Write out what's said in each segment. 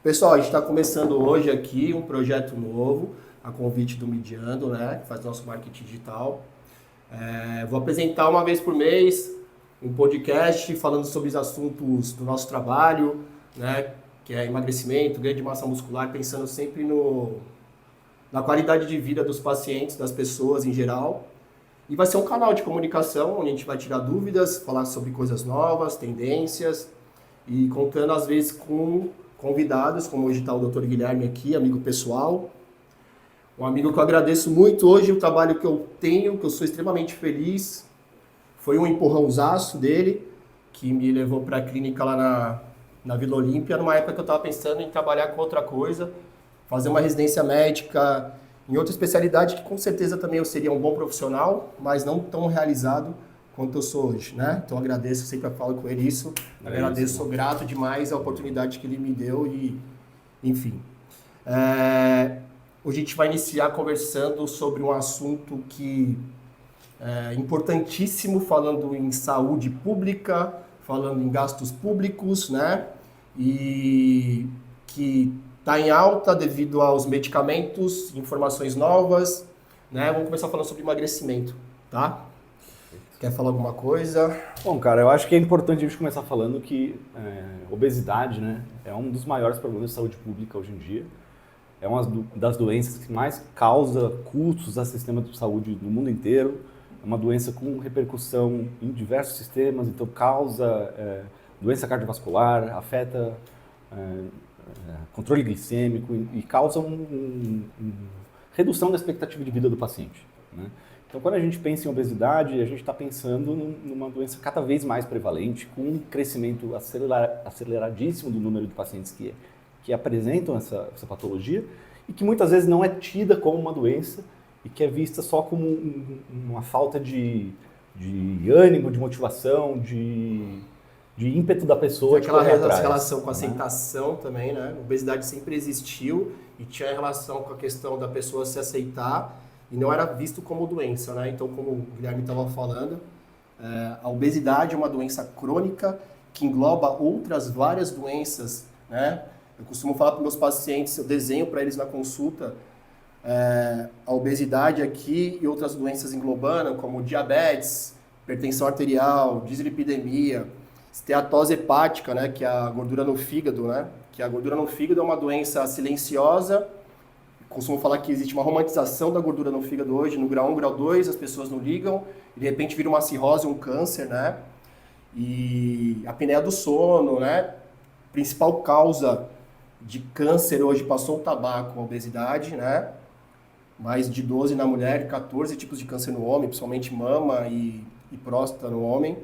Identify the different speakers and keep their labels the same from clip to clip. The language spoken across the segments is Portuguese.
Speaker 1: Pessoal, a gente está começando hoje aqui um projeto novo, a convite do Midiando, né, que faz nosso marketing digital. Vou apresentar uma vez por mês um podcast falando sobre os assuntos do nosso trabalho, né, que é emagrecimento, ganho de massa muscular, pensando sempre na qualidade de vida dos pacientes, das pessoas em geral. E vai ser um canal de comunicação onde a gente vai tirar dúvidas, falar sobre coisas novas, tendências e contando às vezes com convidados, como hoje está o Dr. Guilherme aqui, amigo pessoal. Um amigo que eu agradeço muito hoje, o trabalho que eu tenho, que eu sou extremamente feliz. Foi um empurrãozaço dele, que me levou para a clínica lá na Vila Olímpia, numa época que eu estava pensando em trabalhar com outra coisa, fazer uma residência médica em outra especialidade, que com certeza também eu seria um bom profissional, mas não tão realizado quanto eu sou hoje, né? Então agradeço, sempre falo com ele isso, agradeço, sou grato demais a oportunidade que ele me deu e, enfim. Hoje a gente vai iniciar conversando sobre um assunto que é importantíssimo, falando em saúde pública, falando em gastos públicos, né? E que está em alta devido aos medicamentos, informações novas, né? Vamos começar falando sobre emagrecimento, tá? Quer falar alguma coisa?
Speaker 2: Bom, cara, eu acho que é importante a gente começar falando que obesidade, né, é um dos maiores problemas de saúde pública hoje em dia. É uma das doenças que mais causa custos ao sistema de saúde no mundo inteiro. É uma doença com repercussão em diversos sistemas, então causa doença cardiovascular, afeta controle glicêmico e causa redução da expectativa de vida do paciente, né? Então, quando a gente pensa em obesidade, a gente está pensando numa doença cada vez mais prevalente, com um crescimento aceleradíssimo do número de pacientes que apresentam essa patologia e que muitas vezes não é tida como uma doença e que é vista só como uma falta de ânimo, de motivação, de ímpeto da pessoa de correr atrás.
Speaker 1: Relação com a aceitação também, né? A obesidade sempre existiu e tinha relação com a questão da pessoa se aceitar e não era visto como doença, né? Então, como o Guilherme estava falando, a obesidade é uma doença crônica que engloba outras várias doenças, né? Eu costumo falar para meus pacientes, eu desenho para eles na consulta a obesidade aqui e outras doenças englobando, como diabetes, hipertensão arterial, dislipidemia, esteatose hepática, né? Que é a gordura no fígado, né? Que a gordura no fígado é uma doença silenciosa. Costumo falar que existe uma romantização da gordura no fígado hoje, no grau 1, grau 2, as pessoas não ligam, e de repente vira uma cirrose, um câncer, né? E a apneia do sono, né? Principal causa de câncer hoje passou o tabaco, a obesidade, né? Mais de 12 na mulher, 14 tipos de câncer no homem, principalmente mama e próstata no homem.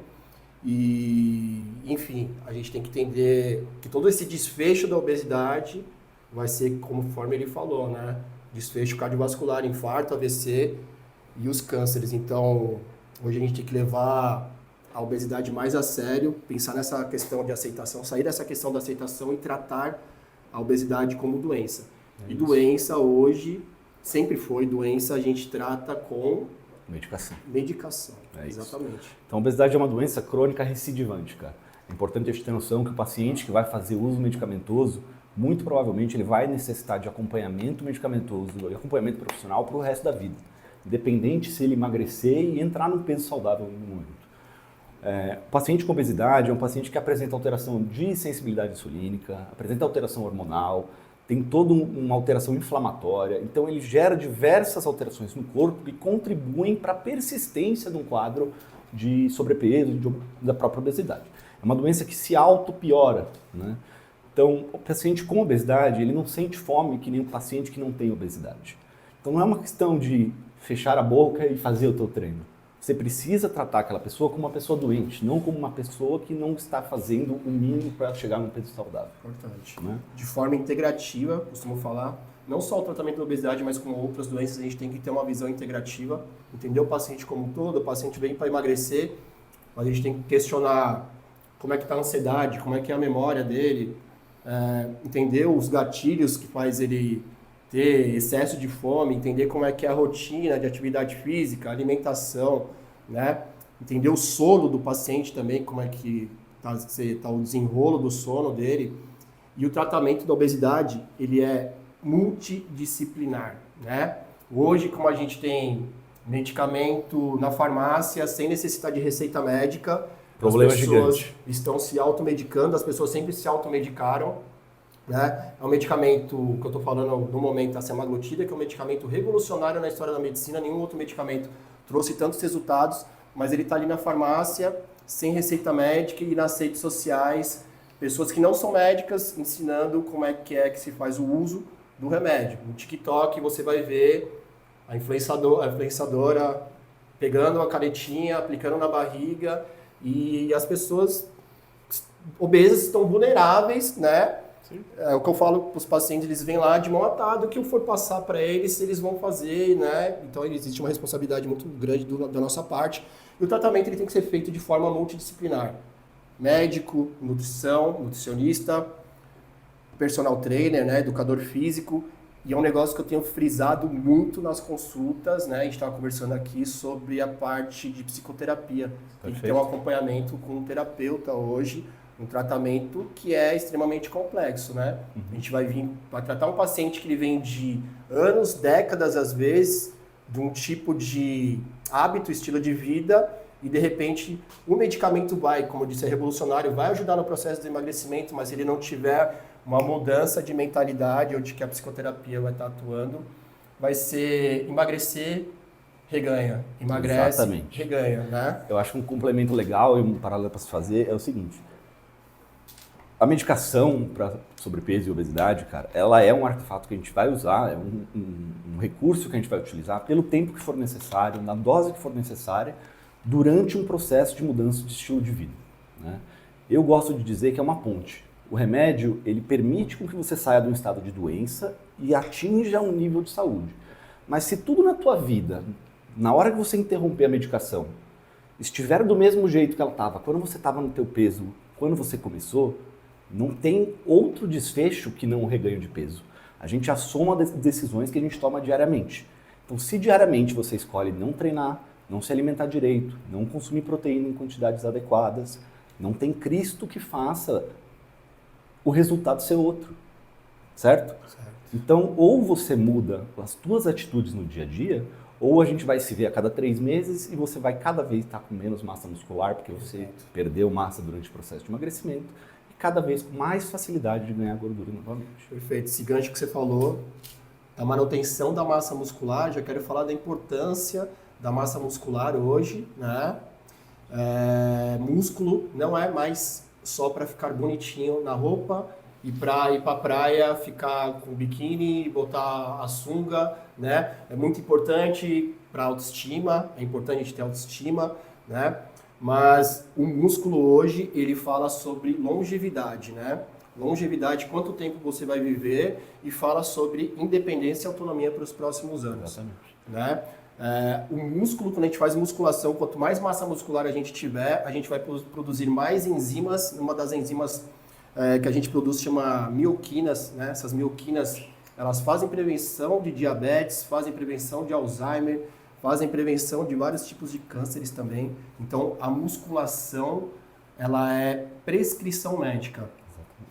Speaker 1: E, enfim, a gente tem que entender que todo esse desfecho da obesidade vai ser conforme ele falou, né? Desfecho cardiovascular, infarto, AVC e os cânceres. Então, hoje a gente tem que levar a obesidade mais a sério, pensar nessa questão de aceitação, sair dessa questão da aceitação e tratar a obesidade como doença. E doença hoje, sempre foi doença, a gente trata com medicação. Exatamente.
Speaker 2: Então, a obesidade é uma doença crônica recidivante, cara. É importante a gente ter noção que o paciente que vai fazer uso medicamentoso, muito provavelmente ele vai necessitar de acompanhamento medicamentoso e acompanhamento profissional para o resto da vida, independente se ele emagrecer e entrar num peso saudável no momento. O paciente com obesidade é um paciente que apresenta alteração de sensibilidade insulínica, apresenta alteração hormonal, tem toda uma alteração inflamatória, então ele gera diversas alterações no corpo que contribuem para a persistência de um quadro de sobrepeso, da própria obesidade. É uma doença que se auto-piora, né? Então, o paciente com obesidade, ele não sente fome que nem o paciente que não tem obesidade. Então, não é uma questão de fechar a boca e fazer o teu treino. Você precisa tratar aquela pessoa como uma pessoa doente, não como uma pessoa que não está fazendo o mínimo para chegar num peso saudável.
Speaker 1: Importante. Né? De forma integrativa, costumo falar, não só o tratamento da obesidade, mas com outras doenças, a gente tem que ter uma visão integrativa, entender o paciente como um todo. O paciente vem para emagrecer, mas a gente tem que questionar como é que está a ansiedade, como é que é a memória dele, entender os gatilhos que faz ele ter excesso de fome, entender como é que é a rotina de atividade física, alimentação, né? Entender o sono do paciente também, como é que tá o desenrolo do sono dele. E o tratamento da obesidade, ele é multidisciplinar, né? Hoje, como a gente tem medicamento na farmácia sem necessidade de receita médica,
Speaker 2: Problema
Speaker 1: as pessoas
Speaker 2: gigante.
Speaker 1: estão se automedicando, as pessoas sempre se automedicaram, né? É um medicamento que eu estou falando no momento, a semaglutida, que é um medicamento revolucionário na história da medicina. Nenhum outro medicamento trouxe tantos resultados, mas ele está ali na farmácia, sem receita médica, e nas redes sociais, pessoas que não são médicas ensinando como é que se faz o uso do remédio. No TikTok você vai ver a influenciadora pegando a canetinha, aplicando na barriga, e as pessoas obesas estão vulneráveis, né? É o que eu falo para os pacientes, eles vêm lá de mão atada, o que eu for passar para eles, eles vão fazer, né? Então existe uma responsabilidade muito grande da nossa parte. E o tratamento ele tem que ser feito de forma multidisciplinar. Médico, nutrição, nutricionista, personal trainer, né? Educador físico. E é um negócio que eu tenho frisado muito nas consultas, né? A gente estava conversando aqui sobre a parte de psicoterapia. Tem que ter um acompanhamento com um terapeuta hoje, um tratamento que é extremamente complexo, né? A gente vai tratar um paciente que ele vem de anos, décadas às vezes, de um tipo de hábito, estilo de vida, e de repente o medicamento vai, como eu disse, é revolucionário, vai ajudar no processo de emagrecimento, mas se ele não tiver uma mudança de mentalidade, onde que a psicoterapia vai estar atuando, vai ser emagrecer, reganha, emagrece,
Speaker 2: Exatamente.
Speaker 1: reganha, né?
Speaker 2: Eu acho que um complemento legal e um paralelo para se fazer é o seguinte: a medicação para sobrepeso e obesidade, cara, ela é um artefato que a gente vai usar, é um recurso que a gente vai utilizar pelo tempo que for necessário, na dose que for necessária, durante um processo de mudança de estilo de vida, né? Eu gosto de dizer que é uma ponte. O remédio, ele permite com que você saia de um estado de doença e atinja um nível de saúde. Mas se tudo na tua vida, na hora que você interromper a medicação, estiver do mesmo jeito que ela estava, quando você estava no teu peso, quando você começou, não tem outro desfecho que não o reganho de peso. A gente assoma decisões que a gente toma diariamente. Então, se diariamente você escolhe não treinar, não se alimentar direito, não consumir proteína em quantidades adequadas, não tem Cristo que faça o resultado ser outro, certo? Então, ou você muda as tuas atitudes no dia a dia, ou a gente vai se ver a cada 3 meses e você vai cada vez estar com menos massa muscular, porque você perdeu massa durante o processo de emagrecimento, e cada vez com mais facilidade de ganhar gordura novamente.
Speaker 1: Perfeito. Esse gancho que você falou, da manutenção da massa muscular, já quero falar da importância da massa muscular hoje, né? Músculo não é mais só para ficar bonitinho na roupa e para ir para a praia, ficar com biquíni, botar a sunga, né? É muito importante para autoestima, é importante a gente ter autoestima, né? Mas o músculo hoje, ele fala sobre longevidade, né? Longevidade, quanto tempo você vai viver, e fala sobre independência e autonomia para os próximos anos.
Speaker 2: Exatamente.
Speaker 1: Né? O músculo, quando a gente faz musculação, quanto mais massa muscular a gente tiver, a gente vai produzir mais enzimas. Uma das enzimas que a gente produz chama mioquinas, né? Essas mioquinas, elas fazem prevenção de diabetes, fazem prevenção de Alzheimer, fazem prevenção de vários tipos de cânceres também. Então, a musculação, ela é prescrição médica.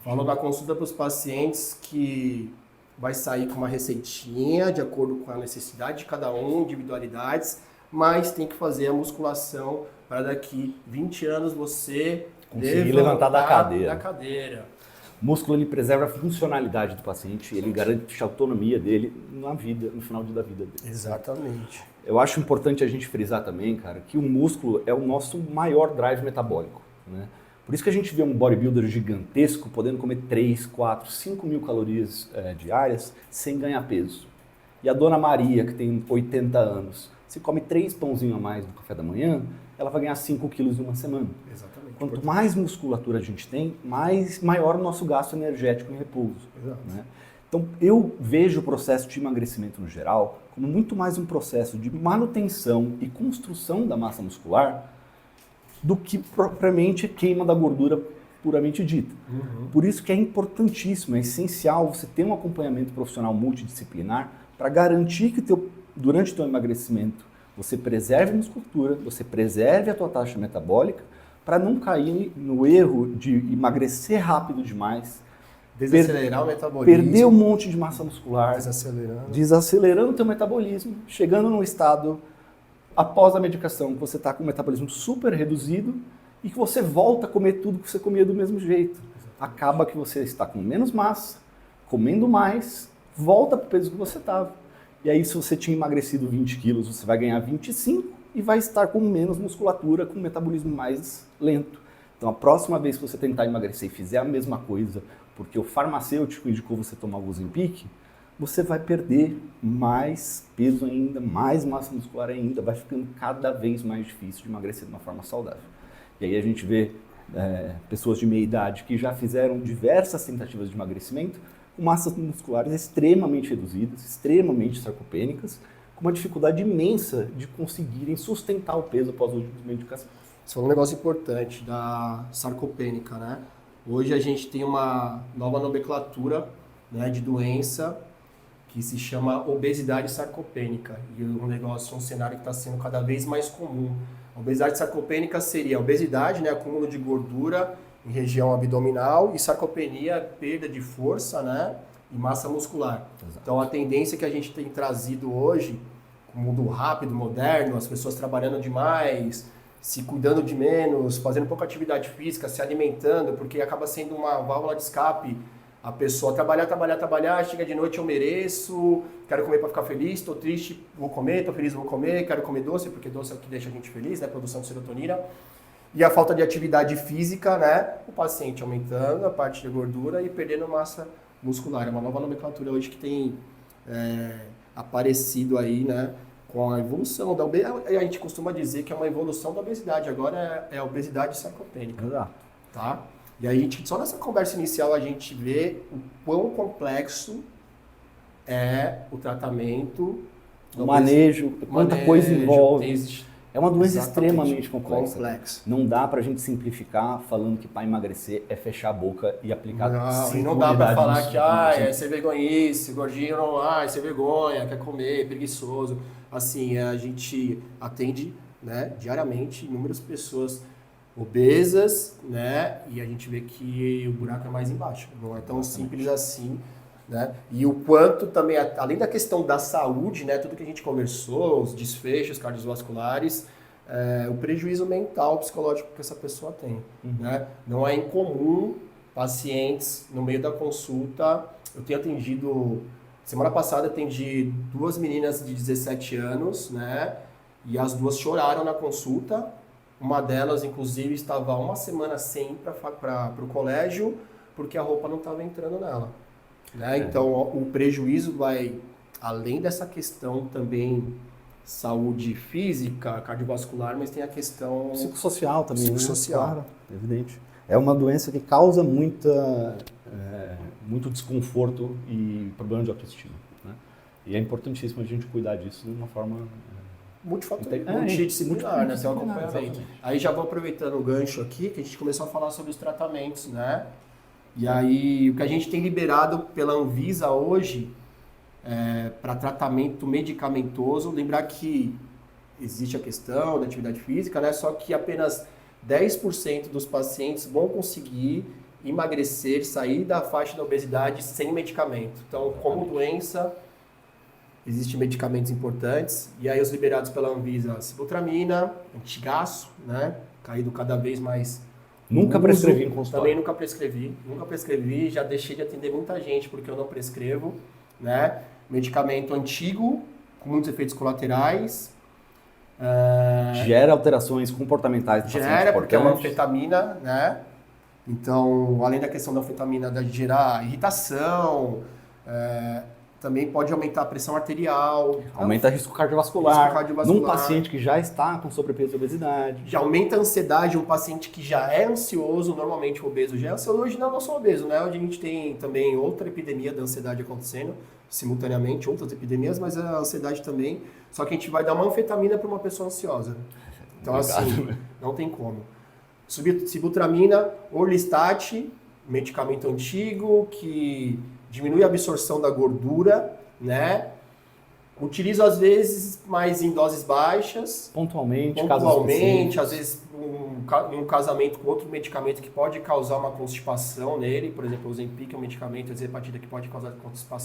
Speaker 1: Falo na consulta para os pacientes que vai sair com uma receitinha de acordo com a necessidade de cada um, individualidades, mas tem que fazer a musculação para daqui 20 anos você
Speaker 2: conseguir levantar da
Speaker 1: cadeira.
Speaker 2: O músculo, ele preserva a funcionalidade do paciente, ele garante a autonomia dele na vida, no final da vida dele.
Speaker 1: Exatamente.
Speaker 2: Eu acho importante a gente frisar também, cara, que o músculo é o nosso maior drive metabólico, né? Por isso que a gente vê um bodybuilder gigantesco podendo comer 3, 4, 5 mil calorias diárias sem ganhar peso. E a dona Maria, que tem 80 anos, se come 3 pãozinhos a mais no café da manhã, ela vai ganhar 5 quilos em uma semana.
Speaker 1: Exatamente.
Speaker 2: Quanto mais musculatura a gente tem, maior o nosso gasto energético em repouso. Né? Então, eu vejo o processo de emagrecimento no geral como muito mais um processo de manutenção e construção da massa muscular do que propriamente queima da gordura puramente dita. Por isso que é importantíssimo, é essencial você ter um acompanhamento profissional multidisciplinar para garantir que durante o teu emagrecimento você preserve a musculatura, você preserve a tua taxa metabólica, para não cair no erro de emagrecer rápido demais,
Speaker 1: Desacelerar o metabolismo.
Speaker 2: Perder um monte de massa muscular.
Speaker 1: Desacelerando
Speaker 2: o teu metabolismo, chegando num estado, após a medicação, que você está com o metabolismo super reduzido e que você volta a comer tudo que você comia do mesmo jeito. Acaba que você está com menos massa, comendo mais, volta para o peso que você estava. E aí, se você tinha emagrecido 20 quilos, você vai ganhar 25 e vai estar com menos musculatura, com um metabolismo mais lento. Então, a próxima vez que você tentar emagrecer e fizer a mesma coisa, porque o farmacêutico indicou você tomar o Ozempic, você vai perder mais peso ainda, mais massa muscular ainda, vai ficando cada vez mais difícil de emagrecer de uma forma saudável. E aí a gente vê pessoas de meia idade que já fizeram diversas tentativas de emagrecimento com massas musculares extremamente reduzidas, extremamente sarcopênicas, com uma dificuldade imensa de conseguirem sustentar o peso após o uso de medicação.
Speaker 1: Isso é um negócio importante da sarcopênica, né? Hoje a gente tem uma nova nomenclatura, né, de doença que se chama obesidade sarcopênica. E um negócio, um cenário que está sendo cada vez mais comum. A obesidade sarcopênica seria a obesidade, né, acúmulo de gordura em região abdominal, e sarcopenia, perda de força, né, e massa muscular. Exato. Então a tendência que a gente tem trazido hoje, com o mundo rápido, moderno, as pessoas trabalhando demais, se cuidando de menos, fazendo pouca atividade física, se alimentando, porque acaba sendo uma válvula de escape. A pessoa trabalhar, chega de noite, eu mereço, quero comer para ficar feliz, estou triste, vou comer, estou feliz, vou comer, quero comer doce, porque doce é o que deixa a gente feliz, né? Produção de serotonina. E a falta de atividade física, né? O paciente aumentando a parte de gordura e perdendo massa muscular. É uma nova nomenclatura hoje que tem aparecido aí, né? Com a evolução da obesidade. A gente costuma dizer que é uma evolução da obesidade, agora é a obesidade sarcopênica.
Speaker 2: Exato.
Speaker 1: Tá? E aí, só nessa conversa inicial, a gente vê o quão complexo é o tratamento,
Speaker 2: o manejo, quanta coisa envolve. É uma doença extremamente
Speaker 1: complexa.
Speaker 2: Não dá pra gente simplificar falando que para emagrecer é fechar a boca e aplicar
Speaker 1: não dá pra falar que é ser vergonhice, gordinho, é ser vergonha, quer comer, preguiçoso. Assim, a gente atende, né, diariamente inúmeras pessoas obesas, né, e a gente vê que o buraco é mais embaixo. Não é tão simples assim, né? E o quanto também, além da questão da saúde, né, tudo que a gente conversou, os desfechos cardiovasculares, o prejuízo mental, psicológico que essa pessoa tem, né? Não é incomum pacientes, no meio da consulta, eu tenho atendido, semana passada atendi 2 meninas de 17 anos, né, e as 2 choraram na consulta. Uma delas, inclusive, estava 1 semana sem ir para o colégio, porque a roupa não estava entrando nela. Né? Então, o prejuízo vai, além dessa questão também, saúde física, cardiovascular, mas tem a questão
Speaker 2: psicossocial também.
Speaker 1: Psicossocial.
Speaker 2: Né? Claro, evidente. É uma doença que causa muito desconforto e problema de autoestima. Né? E é importantíssimo a gente cuidar disso de uma forma
Speaker 1: multidisciplinar, né? Tem um acompanhamento. Aí já vou aproveitando o gancho aqui, que a gente começou a falar sobre os tratamentos, né? E aí, o que a gente tem liberado pela Anvisa hoje para tratamento medicamentoso, lembrar que existe a questão da atividade física, né? Só que apenas 10% dos pacientes vão conseguir emagrecer, sair da faixa da obesidade sem medicamento. Então, como doença, existem medicamentos importantes, e aí os liberados pela Anvisa, sibutramina, antigaço, né? Caído cada vez mais.
Speaker 2: Nunca prescrevi em consultório.
Speaker 1: Também nunca prescrevi, já deixei de atender muita gente porque eu não prescrevo, né? Medicamento antigo, com muitos efeitos colaterais.
Speaker 2: Gera alterações comportamentais do paciente.
Speaker 1: Gera, porque é uma anfetamina, né? Então, além da questão da anfetamina de gerar irritação, também pode aumentar a pressão arterial.
Speaker 2: Aumenta risco cardiovascular. Num paciente que já está com sobrepeso e obesidade.
Speaker 1: Já aumenta a ansiedade, um paciente que já é ansioso, normalmente o obeso já é ansioso. Hoje não só obeso, né? Hoje a gente tem também outra epidemia da ansiedade acontecendo simultaneamente, outras epidemias, mas a ansiedade também. Só que a gente vai dar uma anfetamina para uma pessoa ansiosa. Então, assim, não tem como. Sibutramina, Orlistat, medicamento antigo que diminui a absorção da gordura, né? Utilizo às vezes, mas em doses baixas.
Speaker 2: Pontualmente, casos
Speaker 1: Pontualmente,
Speaker 2: específicos.
Speaker 1: às vezes um casamento com outro medicamento que pode causar uma constipação nele, por exemplo, o Ozempic é um medicamento, a Zepatida, que pode causar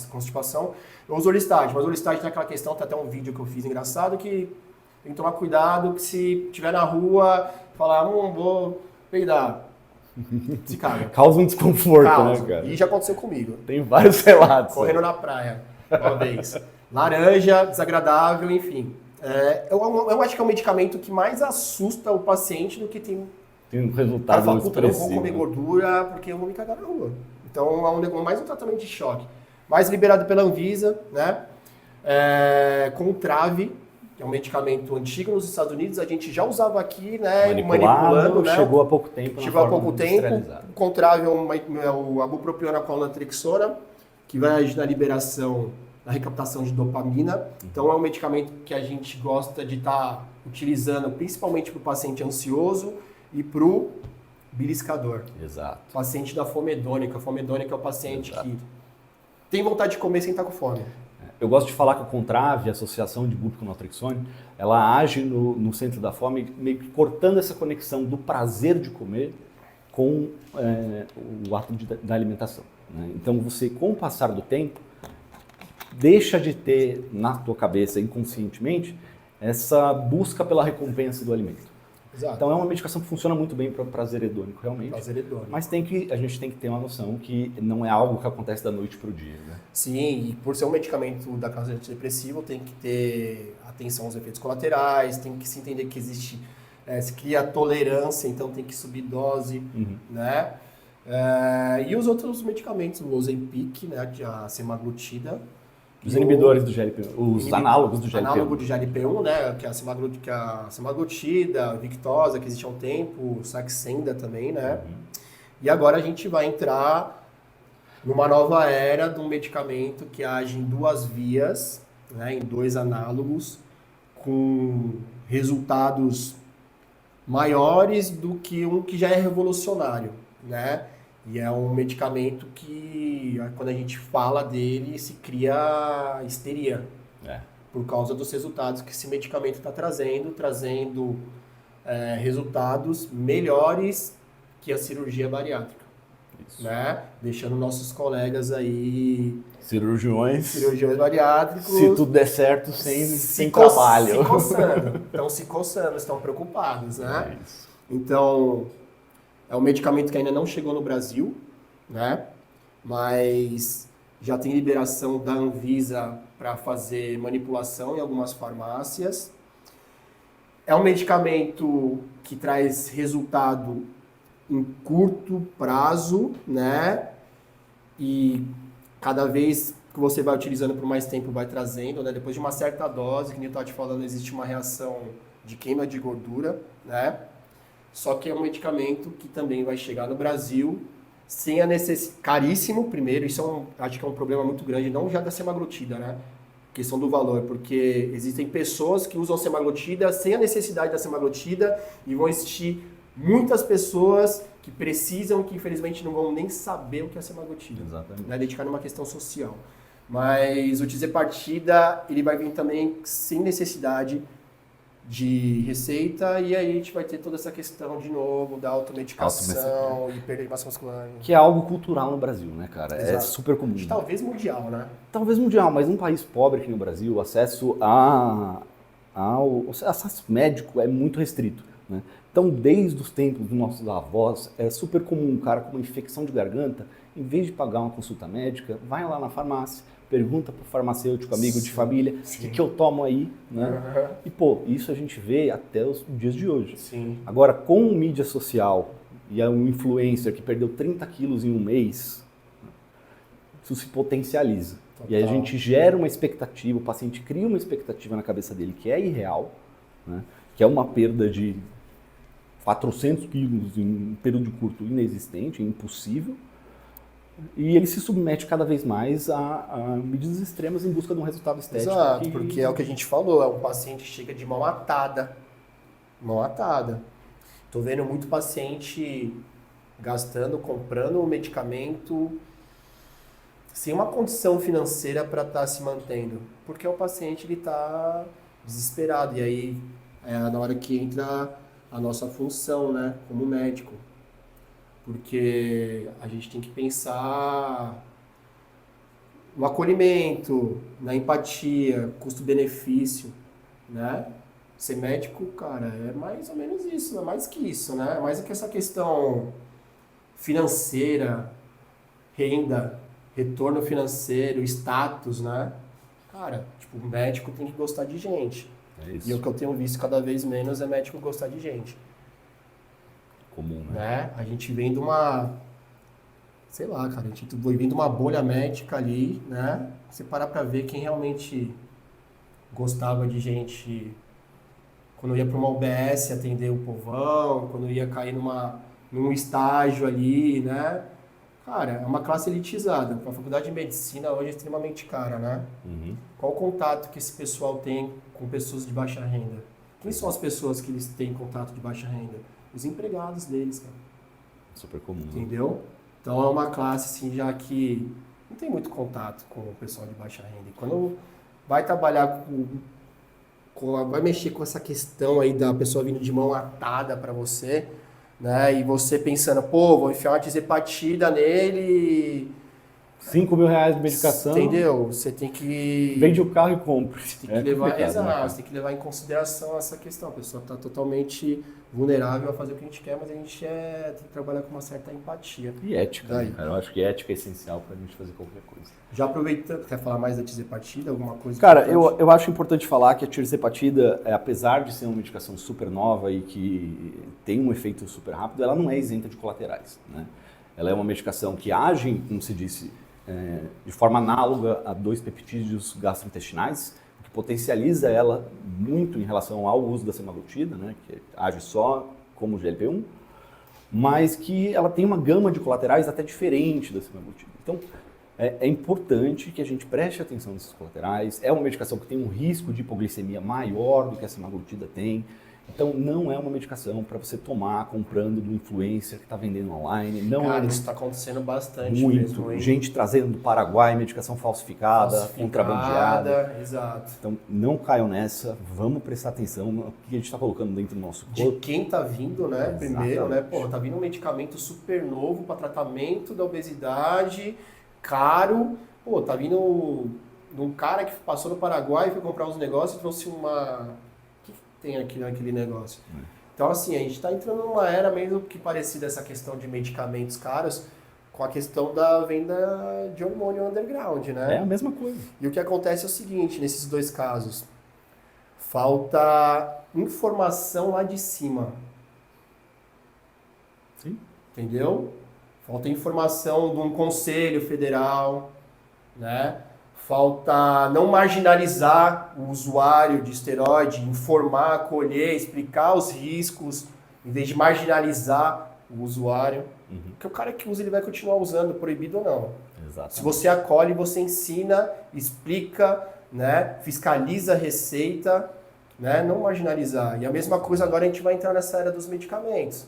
Speaker 1: constipação. Eu uso Orlistat, mas o Orlistat tem aquela questão, tem até um vídeo que eu fiz engraçado, que tem que tomar cuidado, que se estiver na rua, falar, vou peidar, se caga.
Speaker 2: Causa um desconforto,
Speaker 1: Causa.
Speaker 2: né, cara?
Speaker 1: E já aconteceu comigo.
Speaker 2: Tem vários relatos.
Speaker 1: Correndo na praia, uma vez. Laranja, desagradável, enfim. Eu acho que é o medicamento que mais assusta o paciente do que tem.
Speaker 2: Tem um
Speaker 1: O cara
Speaker 2: resultado
Speaker 1: fala, puta, eu não vou
Speaker 2: expressivo.
Speaker 1: comer gordura porque eu vou me cagar na rua. Então é mais um tratamento de choque. Mais liberado pela Anvisa, né? Com o Trave, que é um medicamento antigo nos Estados Unidos, a gente já usava aqui, né?
Speaker 2: Manipulando,
Speaker 1: né?
Speaker 2: chegou há pouco tempo.
Speaker 1: Chegou há pouco tempo.
Speaker 2: industrializada.
Speaker 1: O Contrave é o abupropiona com a naltrexona, que vai agir na liberação, na recaptação de dopamina. Então é um medicamento que a gente gosta de estar utilizando principalmente para o paciente ansioso e para o beliscador.
Speaker 2: Exato.
Speaker 1: Paciente da fome hedônica. A fome hedônica é o paciente
Speaker 2: Exato.
Speaker 1: que tem vontade de comer sem estar com fome.
Speaker 2: Eu gosto de falar que a Contrave, a Associação de Bup com Naltrexone, ela age no centro da fome, meio que cortando essa conexão do prazer de comer com o ato da alimentação. Né? Então você, com o passar do tempo, deixa de ter na tua cabeça, inconscientemente, essa busca pela recompensa do alimento.
Speaker 1: Exato.
Speaker 2: Então é uma medicação que funciona muito bem para o prazer hedônico, realmente.
Speaker 1: Prazer hedônico.
Speaker 2: Mas a gente tem que ter uma noção que não é algo que acontece da noite para o dia. Né?
Speaker 1: Sim, e por ser um medicamento da classe antidepressiva, tem que ter atenção aos efeitos colaterais, tem que se entender que existe, se cria tolerância, então tem que subir dose, né? E os outros medicamentos, o Ozempic, né, a semaglutida.
Speaker 2: Os inibidores do GLP-1, os análogos do GLP-1.
Speaker 1: Análogo de GLP-1, né, que é a semaglutida, a Victoza, que existe há um tempo, Saxenda também, né? E agora a gente vai entrar numa nova era de um medicamento que age em duas vias, né, em dois análogos, com resultados maiores do que um que já é revolucionário, né? E é um medicamento que, quando a gente fala dele, se cria histeria. Por causa dos resultados que esse medicamento está trazendo resultados melhores que a cirurgia bariátrica.
Speaker 2: Isso.
Speaker 1: Né? Deixando nossos colegas aí,
Speaker 2: cirurgiões
Speaker 1: bariátricos,
Speaker 2: se tudo der certo, sem
Speaker 1: trabalho.
Speaker 2: trabalho.
Speaker 1: Se coçando. Estão se coçando, estão preocupados, né?
Speaker 2: É isso.
Speaker 1: Então, é um medicamento que ainda não chegou no Brasil, né? Mas já tem liberação da Anvisa para fazer manipulação em algumas farmácias. É um medicamento que traz resultado em curto prazo, né? E cada vez que você vai utilizando por mais tempo, vai trazendo, né? Depois de uma certa dose, que nem eu estava te falando, existe uma reação de queima de gordura, né? Só que é um medicamento que também vai chegar no Brasil sem a necessidade... Caríssimo, primeiro, isso acho que é um problema muito grande, não já da semaglutida, né? Questão do valor, porque existem pessoas que usam semaglutida sem a necessidade da semaglutida e vão existir muitas pessoas que precisam, que infelizmente não vão nem saber o que é semaglutida.
Speaker 2: Exatamente.
Speaker 1: Né? Dedicar numa questão social. Mas o Tirzepatida, ele vai vir também sem necessidade de receita, e aí a gente vai ter toda essa questão de novo da automedicação e perda de massa muscular.
Speaker 2: Que é algo cultural no Brasil, né, cara?
Speaker 1: Exato.
Speaker 2: É super comum.
Speaker 1: Talvez mundial, né?
Speaker 2: Talvez mundial, mas num país pobre aqui no Brasil, o acesso ao acesso médico é muito restrito, né? Então, desde os tempos dos nossos avós, é super comum um cara com uma infecção de garganta, em vez de pagar uma consulta médica, vai lá na farmácia, pergunta para o farmacêutico, amigo de família, o que eu tomo aí, né? E, pô, isso a gente vê até os dias de hoje.
Speaker 1: Sim.
Speaker 2: Agora, com mídia social e um influencer que perdeu 30 quilos em um mês, isso se potencializa.
Speaker 1: Total.
Speaker 2: E aí a gente gera uma expectativa, o paciente cria uma expectativa na cabeça dele que é irreal, né? Que é uma perda de 400 quilos em um período curto inexistente, impossível. E ele se submete cada vez mais a medidas extremas em busca de um resultado estético.
Speaker 1: Exato, porque é o que a gente falou, é um paciente que chega de mão atada. Mão atada. Tô vendo muito paciente comprando o medicamento sem uma condição financeira para estar se mantendo, porque o paciente ele está desesperado e aí é na hora que entra a nossa função, né, como médico, porque a gente tem que pensar no acolhimento, na empatia, custo-benefício, né? Ser médico, cara, é mais ou menos isso, é mais que isso, né? É mais que essa questão financeira, renda, retorno financeiro, status, né? Cara, tipo, o médico tem que gostar de gente.
Speaker 2: É isso.
Speaker 1: E o que eu tenho visto cada vez menos é médico gostar de gente.
Speaker 2: Comum, né?
Speaker 1: Né? A gente vem de uma, sei lá, cara, a gente vem de uma bolha médica ali, né? Você parar pra ver quem realmente gostava de gente quando ia para uma UBS atender o povão, quando ia cair num estágio ali, né? Cara, é uma classe elitizada. A faculdade de medicina hoje é extremamente cara, né?
Speaker 2: Uhum.
Speaker 1: Qual o contato que esse pessoal tem com pessoas de baixa renda? Quem são as pessoas que eles têm contato de baixa renda? Os empregados deles, cara.
Speaker 2: Super comum. Né?
Speaker 1: Entendeu? Então é uma classe assim já que não tem muito contato com o pessoal de baixa renda. E quando vai trabalhar vai mexer com essa questão aí da pessoa vindo de mão atada para você, né? E você pensando, pô, vou enfiar uma dizepatida nele.
Speaker 2: 5 mil reais de medicação.
Speaker 1: Entendeu? Você tem que.
Speaker 2: Vende o carro e compra.
Speaker 1: Você tem que levar, exato, você tem que levar em consideração essa questão. A pessoa está totalmente vulnerável a fazer o que a gente quer, mas a gente tem que trabalhar com uma certa empatia.
Speaker 2: E ética, né, cara? Eu acho que ética é essencial para a gente fazer qualquer coisa.
Speaker 1: Já aproveitando, quer falar mais da tirzepatida, alguma coisa?
Speaker 2: Cara, eu acho importante falar que a tirzepatida, apesar de ser uma medicação super nova e que tem um efeito super rápido, ela não é isenta de colaterais, né? Ela é uma medicação que age, como se disse, de forma análoga a 2 peptídeos gastrointestinais, que potencializa ela muito em relação ao uso da semaglutida, né, que age só como GLP-1, mas que ela tem uma gama de colaterais até diferente da semaglutida. Então, é importante que a gente preste atenção nesses colaterais. É uma medicação que tem um risco de hipoglicemia maior do que a semaglutida tem. Então, não é uma medicação para você tomar comprando do influencer que está vendendo online. Não.
Speaker 1: Cara, isso está acontecendo bastante
Speaker 2: muito.
Speaker 1: mesmo, hein?
Speaker 2: Gente trazendo do Paraguai medicação falsificada, contrabandeada.
Speaker 1: Exato.
Speaker 2: Então, não caiam nessa. Vamos prestar atenção no que a gente está colocando dentro do nosso corpo.
Speaker 1: De quem está vindo, né?
Speaker 2: Exatamente.
Speaker 1: Primeiro, né? Pô, tá vindo um medicamento super novo para tratamento da obesidade, caro. Pô, tá vindo um cara que passou no Paraguai e foi comprar uns negócios e trouxe uma... tem aqui naquele negócio. Então, assim, a gente está entrando numa era mesmo que parecida essa questão de medicamentos caros com a questão da venda de hormônio underground, né?
Speaker 2: É a mesma coisa.
Speaker 1: E o que acontece é o seguinte, nesses dois casos, falta informação lá de cima.
Speaker 2: Sim.
Speaker 1: Entendeu? Falta informação de um conselho federal, né? Falta não marginalizar o usuário de esteroide, informar, acolher, explicar os riscos, em vez de marginalizar o usuário. Porque o cara que usa, ele vai continuar usando, proibido ou não.
Speaker 2: Exatamente.
Speaker 1: Se você acolhe, você ensina, explica, né? Fiscaliza a receita, né? Não marginalizar. E a mesma coisa agora a gente vai entrar nessa era dos medicamentos.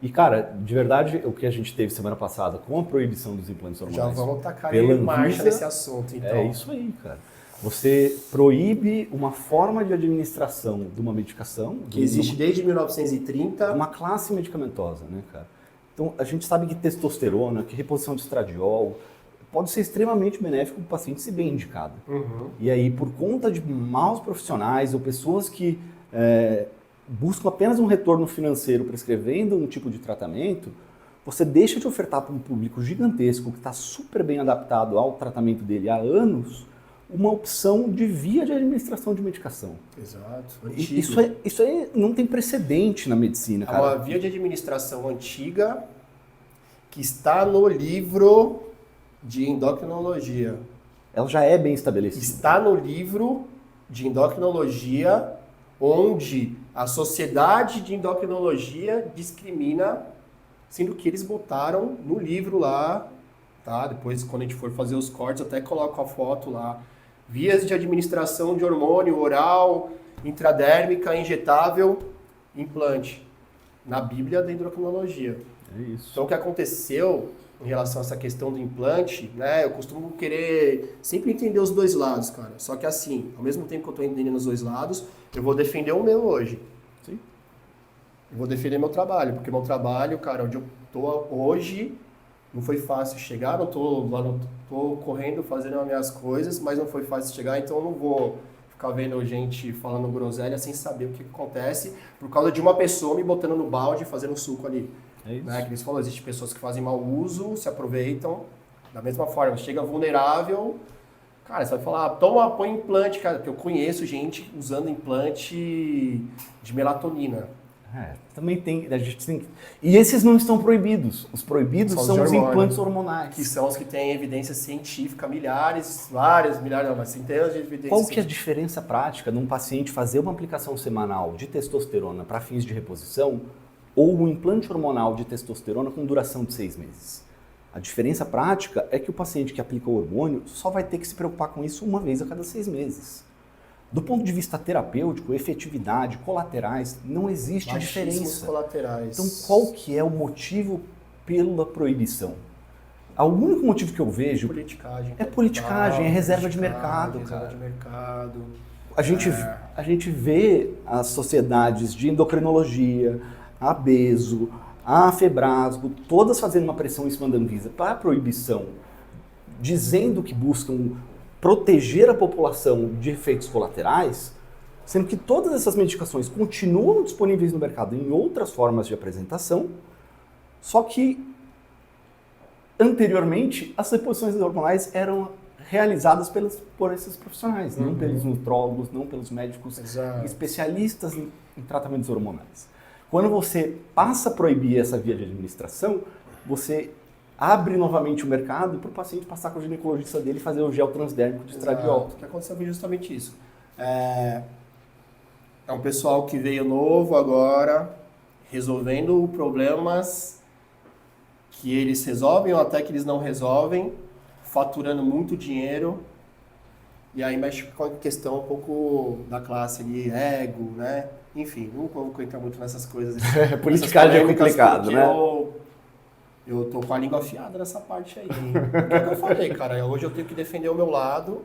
Speaker 2: E, cara, de verdade, o que a gente teve semana passada com a proibição dos implantes hormonais...
Speaker 1: Já vamos tacar
Speaker 2: pela
Speaker 1: em marcha
Speaker 2: Anvisa,
Speaker 1: nesse assunto, então.
Speaker 2: É isso aí, cara. Você proíbe uma forma de administração de uma medicação...
Speaker 1: Que existe desde 1930.
Speaker 2: Uma classe medicamentosa, né, cara? Então, a gente sabe que testosterona, que reposição de estradiol, pode ser extremamente benéfico para o paciente se bem indicado.
Speaker 1: Uhum.
Speaker 2: E aí, por conta de maus profissionais ou pessoas que buscam apenas um retorno financeiro prescrevendo um tipo de tratamento, você deixa de ofertar para um público gigantesco que está super bem adaptado ao tratamento dele há anos, uma opção de via de administração de medicação.
Speaker 1: Exato.
Speaker 2: Isso aí não tem precedente na medicina, cara.
Speaker 1: É uma via de administração antiga que está no livro de endocrinologia.
Speaker 2: Ela já é bem estabelecida.
Speaker 1: Está no livro de endocrinologia, onde a Sociedade de Endocrinologia discrimina, sendo que eles botaram no livro lá, tá? Depois, quando a gente for fazer os cortes, até coloco a foto lá. Vias de administração de hormônio oral, intradérmica, injetável, implante. Na Bíblia da endocrinologia.
Speaker 2: É isso.
Speaker 1: Então, o que aconteceu em relação a essa questão do implante, né? Eu costumo querer sempre entender os dois lados, cara. Só que assim, ao mesmo tempo que eu tô entendendo os dois lados, eu vou defender o meu hoje.
Speaker 2: Sim.
Speaker 1: Eu vou defender meu trabalho, porque meu trabalho, cara, onde eu tô hoje, não foi fácil chegar, não tô correndo, fazendo as minhas coisas, mas não foi fácil chegar, então eu não vou ficar vendo gente falando groselha sem saber o que acontece, por causa de uma pessoa me botando no balde e fazendo suco ali.
Speaker 2: É isso.
Speaker 1: Né? Que eles falam, existem pessoas que fazem mau uso, se aproveitam, da mesma forma, chega vulnerável, cara, você vai falar, toma, põe implante, cara, porque eu conheço gente usando implante de melatonina.
Speaker 2: Também a gente tem. E esses não estão proibidos. Os proibidos
Speaker 1: São os
Speaker 2: são
Speaker 1: de
Speaker 2: os
Speaker 1: hormônio,
Speaker 2: implantes hormonais.
Speaker 1: Que são os que têm evidência científica, milhares, não, mas centenas de evidências.
Speaker 2: Qual que é a diferença prática num paciente fazer uma aplicação semanal de testosterona para fins de reposição ou um implante hormonal de testosterona com duração de 6 meses? A diferença prática é que o paciente que aplica o hormônio só vai ter que se preocupar com isso uma vez a cada 6 meses. Do ponto de vista terapêutico, efetividade, colaterais, não existe diferença.
Speaker 1: Colaterais.
Speaker 2: Então, qual que é o motivo pela proibição? O único motivo que eu vejo é politicagem, é reserva de mercado, cara.
Speaker 1: Reserva de mercado.
Speaker 2: A gente vê as sociedades de endocrinologia, a Beso, a Febrasgo, todas fazendo uma pressão em cima da Anvisa para a proibição, dizendo que buscam proteger a população de efeitos colaterais, sendo que todas essas medicações continuam disponíveis no mercado em outras formas de apresentação, só que anteriormente as reposições hormonais eram realizadas por esses profissionais, não pelos nutrólogos, não pelos médicos especialistas em tratamentos hormonais. Quando você passa a proibir essa via de administração, você abre novamente o mercado para o paciente passar com o ginecologista dele e fazer o gel transdérmico de estradiol.
Speaker 1: O que aconteceu foi justamente isso. É um pessoal que veio novo agora, resolvendo problemas que eles resolvem ou até que eles não resolvem, faturando muito dinheiro, e aí mexe com a questão um pouco da classe ali, ego, né? Enfim, não vou entrar muito nessas coisas.
Speaker 2: Politicagem é complicado, né?
Speaker 1: Eu tô com a língua afiada nessa parte aí. O que é que eu falei, cara? Hoje eu tenho que defender o meu lado,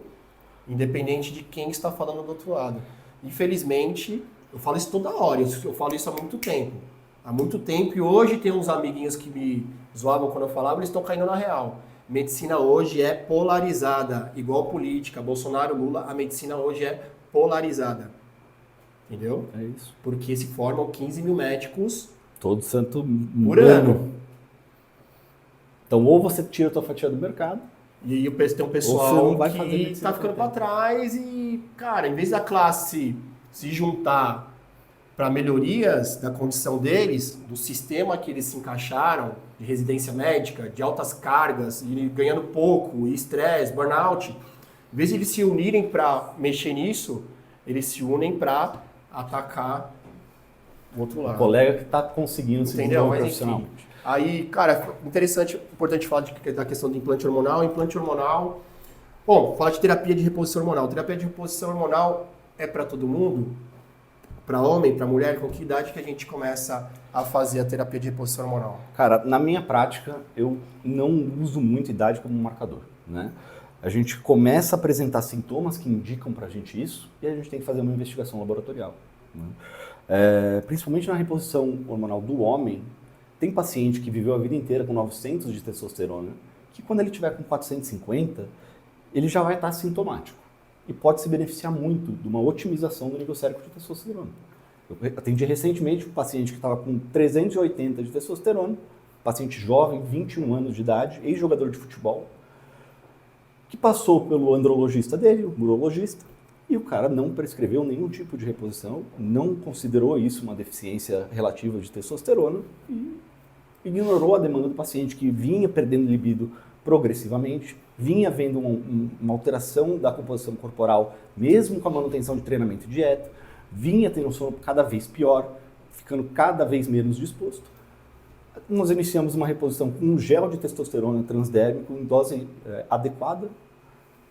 Speaker 1: independente de quem está falando do outro lado. Infelizmente, eu falo isso toda hora, eu falo isso há muito tempo. Há muito tempo, e hoje tem uns amiguinhos que me zoavam quando eu falava, eles estão caindo na real. Medicina hoje é polarizada, igual política, Bolsonaro, Lula, a medicina hoje é polarizada. Entendeu?
Speaker 2: É isso.
Speaker 1: Porque se formam 15 mil médicos
Speaker 2: todo santo
Speaker 1: por ano.
Speaker 2: Então, ou você tira a tua fatia do mercado,
Speaker 1: e aí tem um pessoal que está ficando para trás e, cara, em vez da classe se juntar para melhorias da condição deles, do sistema que eles se encaixaram, de residência médica, de altas cargas, e ganhando pouco, e estresse, burnout, em vez de eles se unirem para mexer nisso, eles se unem para atacar o outro lado.
Speaker 2: O colega que está conseguindo se desenvolver profissionalmente.
Speaker 1: Aí, cara, importante falar da questão do implante hormonal. Implante hormonal, bom, falar de terapia de reposição hormonal. Terapia de reposição hormonal é para todo mundo? Para homem, para mulher? Com que idade que a gente começa a fazer a terapia de reposição hormonal?
Speaker 2: Cara, na minha prática, eu não uso muito idade como marcador, né? A gente começa a apresentar sintomas que indicam pra gente isso e a gente tem que fazer uma investigação laboratorial, né? Principalmente na reposição hormonal do homem, tem paciente que viveu a vida inteira com 900 de testosterona, que quando ele tiver com 450, ele já vai estar sintomático e pode se beneficiar muito de uma otimização do nível sérico de testosterona. Eu atendi recentemente um paciente que estava com 380 de testosterona, paciente jovem, 21 anos de idade, ex-jogador de futebol, que passou pelo andrologista dele, o urologista, e o cara não prescreveu nenhum tipo de reposição, não considerou isso uma deficiência relativa de testosterona e ignorou a demanda do paciente, que vinha perdendo libido progressivamente, vinha havendo uma alteração da composição corporal, mesmo com a manutenção de treinamento e dieta, vinha tendo um sono cada vez pior, ficando cada vez menos disposto. Nós iniciamos uma reposição com um gel de testosterona transdérmico em dose adequada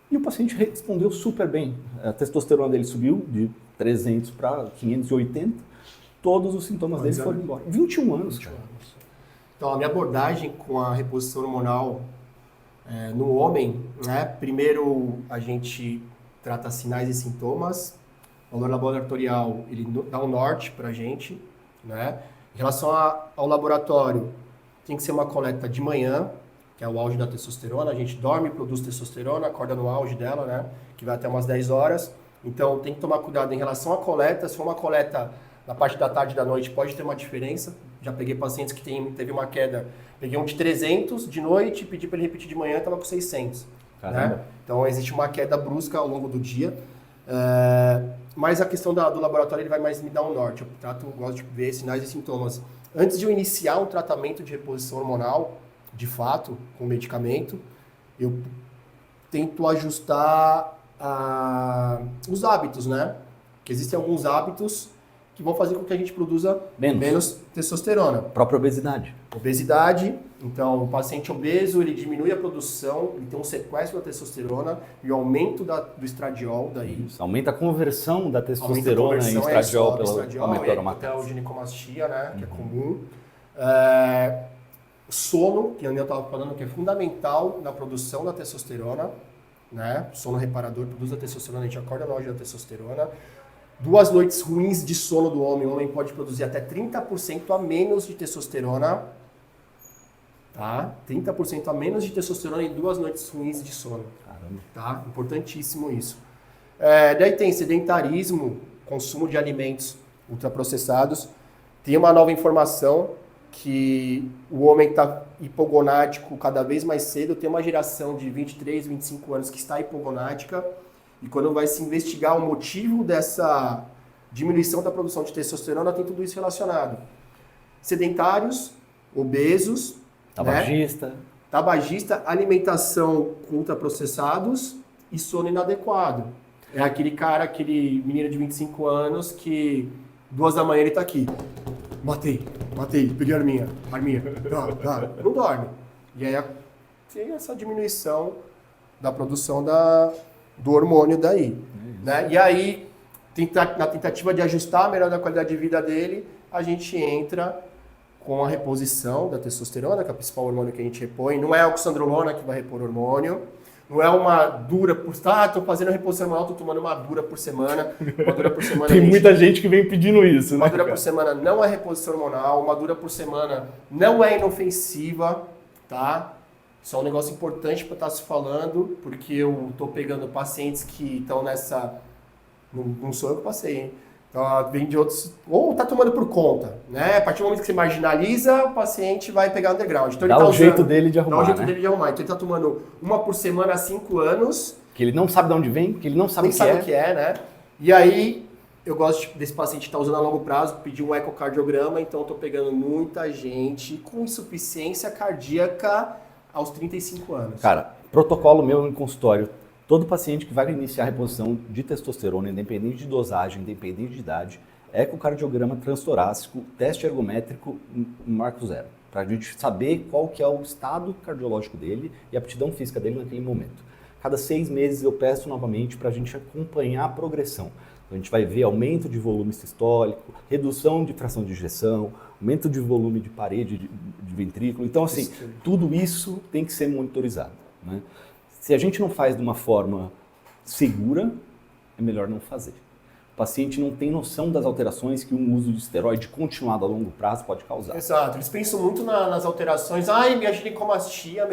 Speaker 2: e o paciente respondeu super bem. A testosterona dele subiu de 300 para 580, todos os sintomas dele foram embora. 21 anos, cara.
Speaker 1: Então, a minha abordagem com a reposição hormonal no homem, né? Primeiro, a gente trata sinais e sintomas. O valor laboratorial, ele dá um norte para a gente, né? Em relação ao laboratório, tem que ser uma coleta de manhã, que é o auge da testosterona. A gente dorme, produz testosterona, acorda no auge dela, né? Que vai até umas 10 horas. Então, tem que tomar cuidado em relação à coleta. Se for uma coleta na parte da tarde e da noite, pode ter uma diferença. Já peguei pacientes que teve uma queda. Peguei um de 300 de noite, pedi para ele repetir de manhã, estava com 600. Né? Então, existe uma queda brusca ao longo do dia. Mas a questão do laboratório, ele vai mais me dar um norte. Eu gosto de ver sinais e sintomas. Antes de eu iniciar um tratamento de reposição hormonal, de fato, com medicamento, eu tento ajustar os hábitos, né? Porque existem alguns hábitos que vão fazer com que a gente produza menos testosterona.
Speaker 2: A própria obesidade.
Speaker 1: Obesidade, então o paciente obeso, ele diminui a produção, ele tem um sequestro da testosterona e o aumento do estradiol daí.
Speaker 2: Isso, aumenta a conversão da testosterona em estradiol pelo aumento da
Speaker 1: até a ginecomastia, né, que é comum. Sono, que eu estava falando, que é fundamental na produção da testosterona, né? Sono reparador produz a testosterona, a gente acorda no auge da testosterona. 2 noites ruins de sono do homem, o homem pode produzir até 30% a menos de testosterona, tá? 30% a menos de testosterona em 2 noites ruins de sono.
Speaker 2: Caramba.
Speaker 1: Tá? Importantíssimo isso. Daí tem sedentarismo, consumo de alimentos ultraprocessados. Tem uma nova informação que o homem está hipogonático cada vez mais cedo. Tem uma geração de 23, 25 anos que está hipogonática. E quando vai se investigar o motivo dessa diminuição da produção de testosterona, tem tudo isso relacionado. Sedentários, obesos,
Speaker 2: tabagista,
Speaker 1: né? Tabagista, alimentação com ultraprocessados e sono inadequado. É aquele menino de 25 anos que 2 da manhã ele tá aqui. Matei, peguei a arminha. Tá, não dorme. E aí tem essa diminuição da produção do hormônio daí. Né? E aí, na tentativa de ajustar a melhora da qualidade de vida dele, a gente entra com a reposição da testosterona, que é o principal hormônio que a gente repõe. Não é a oxandrolona que vai repor hormônio. Não é uma dura por... estou fazendo a reposição hormonal, estou tomando uma dura por semana.
Speaker 2: Tem muita gente que vem pedindo isso,
Speaker 1: Uma dura por semana não é reposição hormonal. Uma dura por semana não é inofensiva, tá? Isso é um negócio importante para estar se falando, porque eu estou pegando pacientes que estão nessa... Não sou eu que passei, hein? Então, vem de outros... Ou está tomando por conta, né? A partir do momento que você marginaliza, o paciente vai pegar underground. Então,
Speaker 2: dá o jeito dele de arrumar,
Speaker 1: Dá o jeito dele de arrumar. Então, ele está tomando uma por semana há 5 anos.
Speaker 2: Que ele não sabe de onde vem, que ele não sabe
Speaker 1: o que é, né? E aí, eu gosto desse paciente estar usando a longo prazo, pedir um ecocardiograma. Então, eu estou pegando muita gente com insuficiência cardíaca aos 35 anos.
Speaker 2: Cara, protocolo meu em consultório, todo paciente que vai iniciar a reposição de testosterona, independente de dosagem, independente de idade, ecocardiograma transtorácico, teste ergométrico, marco zero, para a gente saber qual que é o estado cardiológico dele e a aptidão física dele naquele momento. Cada 6 meses eu peço novamente para a gente acompanhar a progressão. Então, a gente vai ver aumento de volume sistólico, redução de fração de ejeção, aumento de volume de parede de ventrículo. Então, assim, tudo isso tem que ser monitorizado, né? Se a gente não faz de uma forma segura, é melhor não fazer. O paciente não tem noção das alterações que um uso de esteroide continuado a longo prazo pode causar.
Speaker 1: Exato. Eles pensam muito nas alterações. Ai, minha ginecomastia.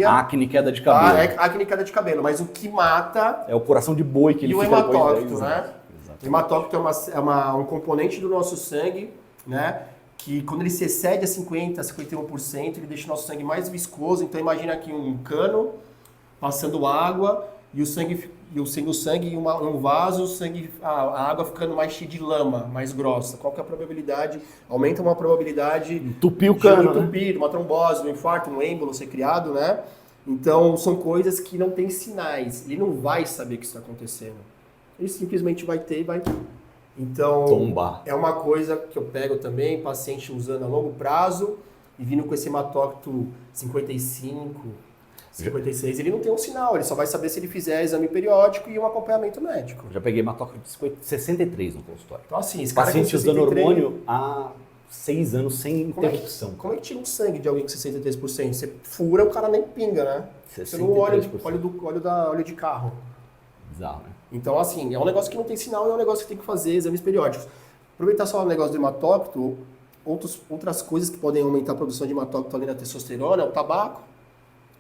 Speaker 2: Acne, queda de cabelo.
Speaker 1: Acne, queda de cabelo. Mas o que mata...
Speaker 2: é o coração de boi que ele fica depois.
Speaker 1: E o hematócrito, né? O hematócrito é um componente do nosso sangue, né? Que quando ele se excede a 50%, 51%, ele deixa o nosso sangue mais viscoso. Então imagina aqui um cano passando água e o sangue em um vaso, a água ficando mais cheia de lama, mais grossa. Qual que é a probabilidade? Aumenta uma probabilidade
Speaker 2: entupir o cano,
Speaker 1: de uma trombose, um infarto, um êmbolo ser criado, né? Então são coisas que não tem sinais. Ele não vai saber que isso está acontecendo. Ele simplesmente vai ter e vai... Então,
Speaker 2: tombar.
Speaker 1: É uma coisa que eu pego também, paciente usando a longo prazo e vindo com esse hematócrito 55, 56, ele não tem um sinal, ele só vai saber se ele fizer exame periódico e um acompanhamento médico.
Speaker 2: Já peguei hematócrito de 63 no consultório.
Speaker 1: Então assim, esse cara
Speaker 2: paciente usando hormônio há 6 anos sem interrupção.
Speaker 1: Como é que tira um sangue de alguém com 63%? Você fura, o cara nem pinga, né? Você não
Speaker 2: 63%.
Speaker 1: óleo de carro.
Speaker 2: Bizarro, né?
Speaker 1: Então, assim, é um negócio que não tem sinal, é um negócio que tem que fazer exames periódicos. Aproveitar só o negócio do hematócrito, outras coisas que podem aumentar a produção de hematócrito além da testosterona é o tabaco,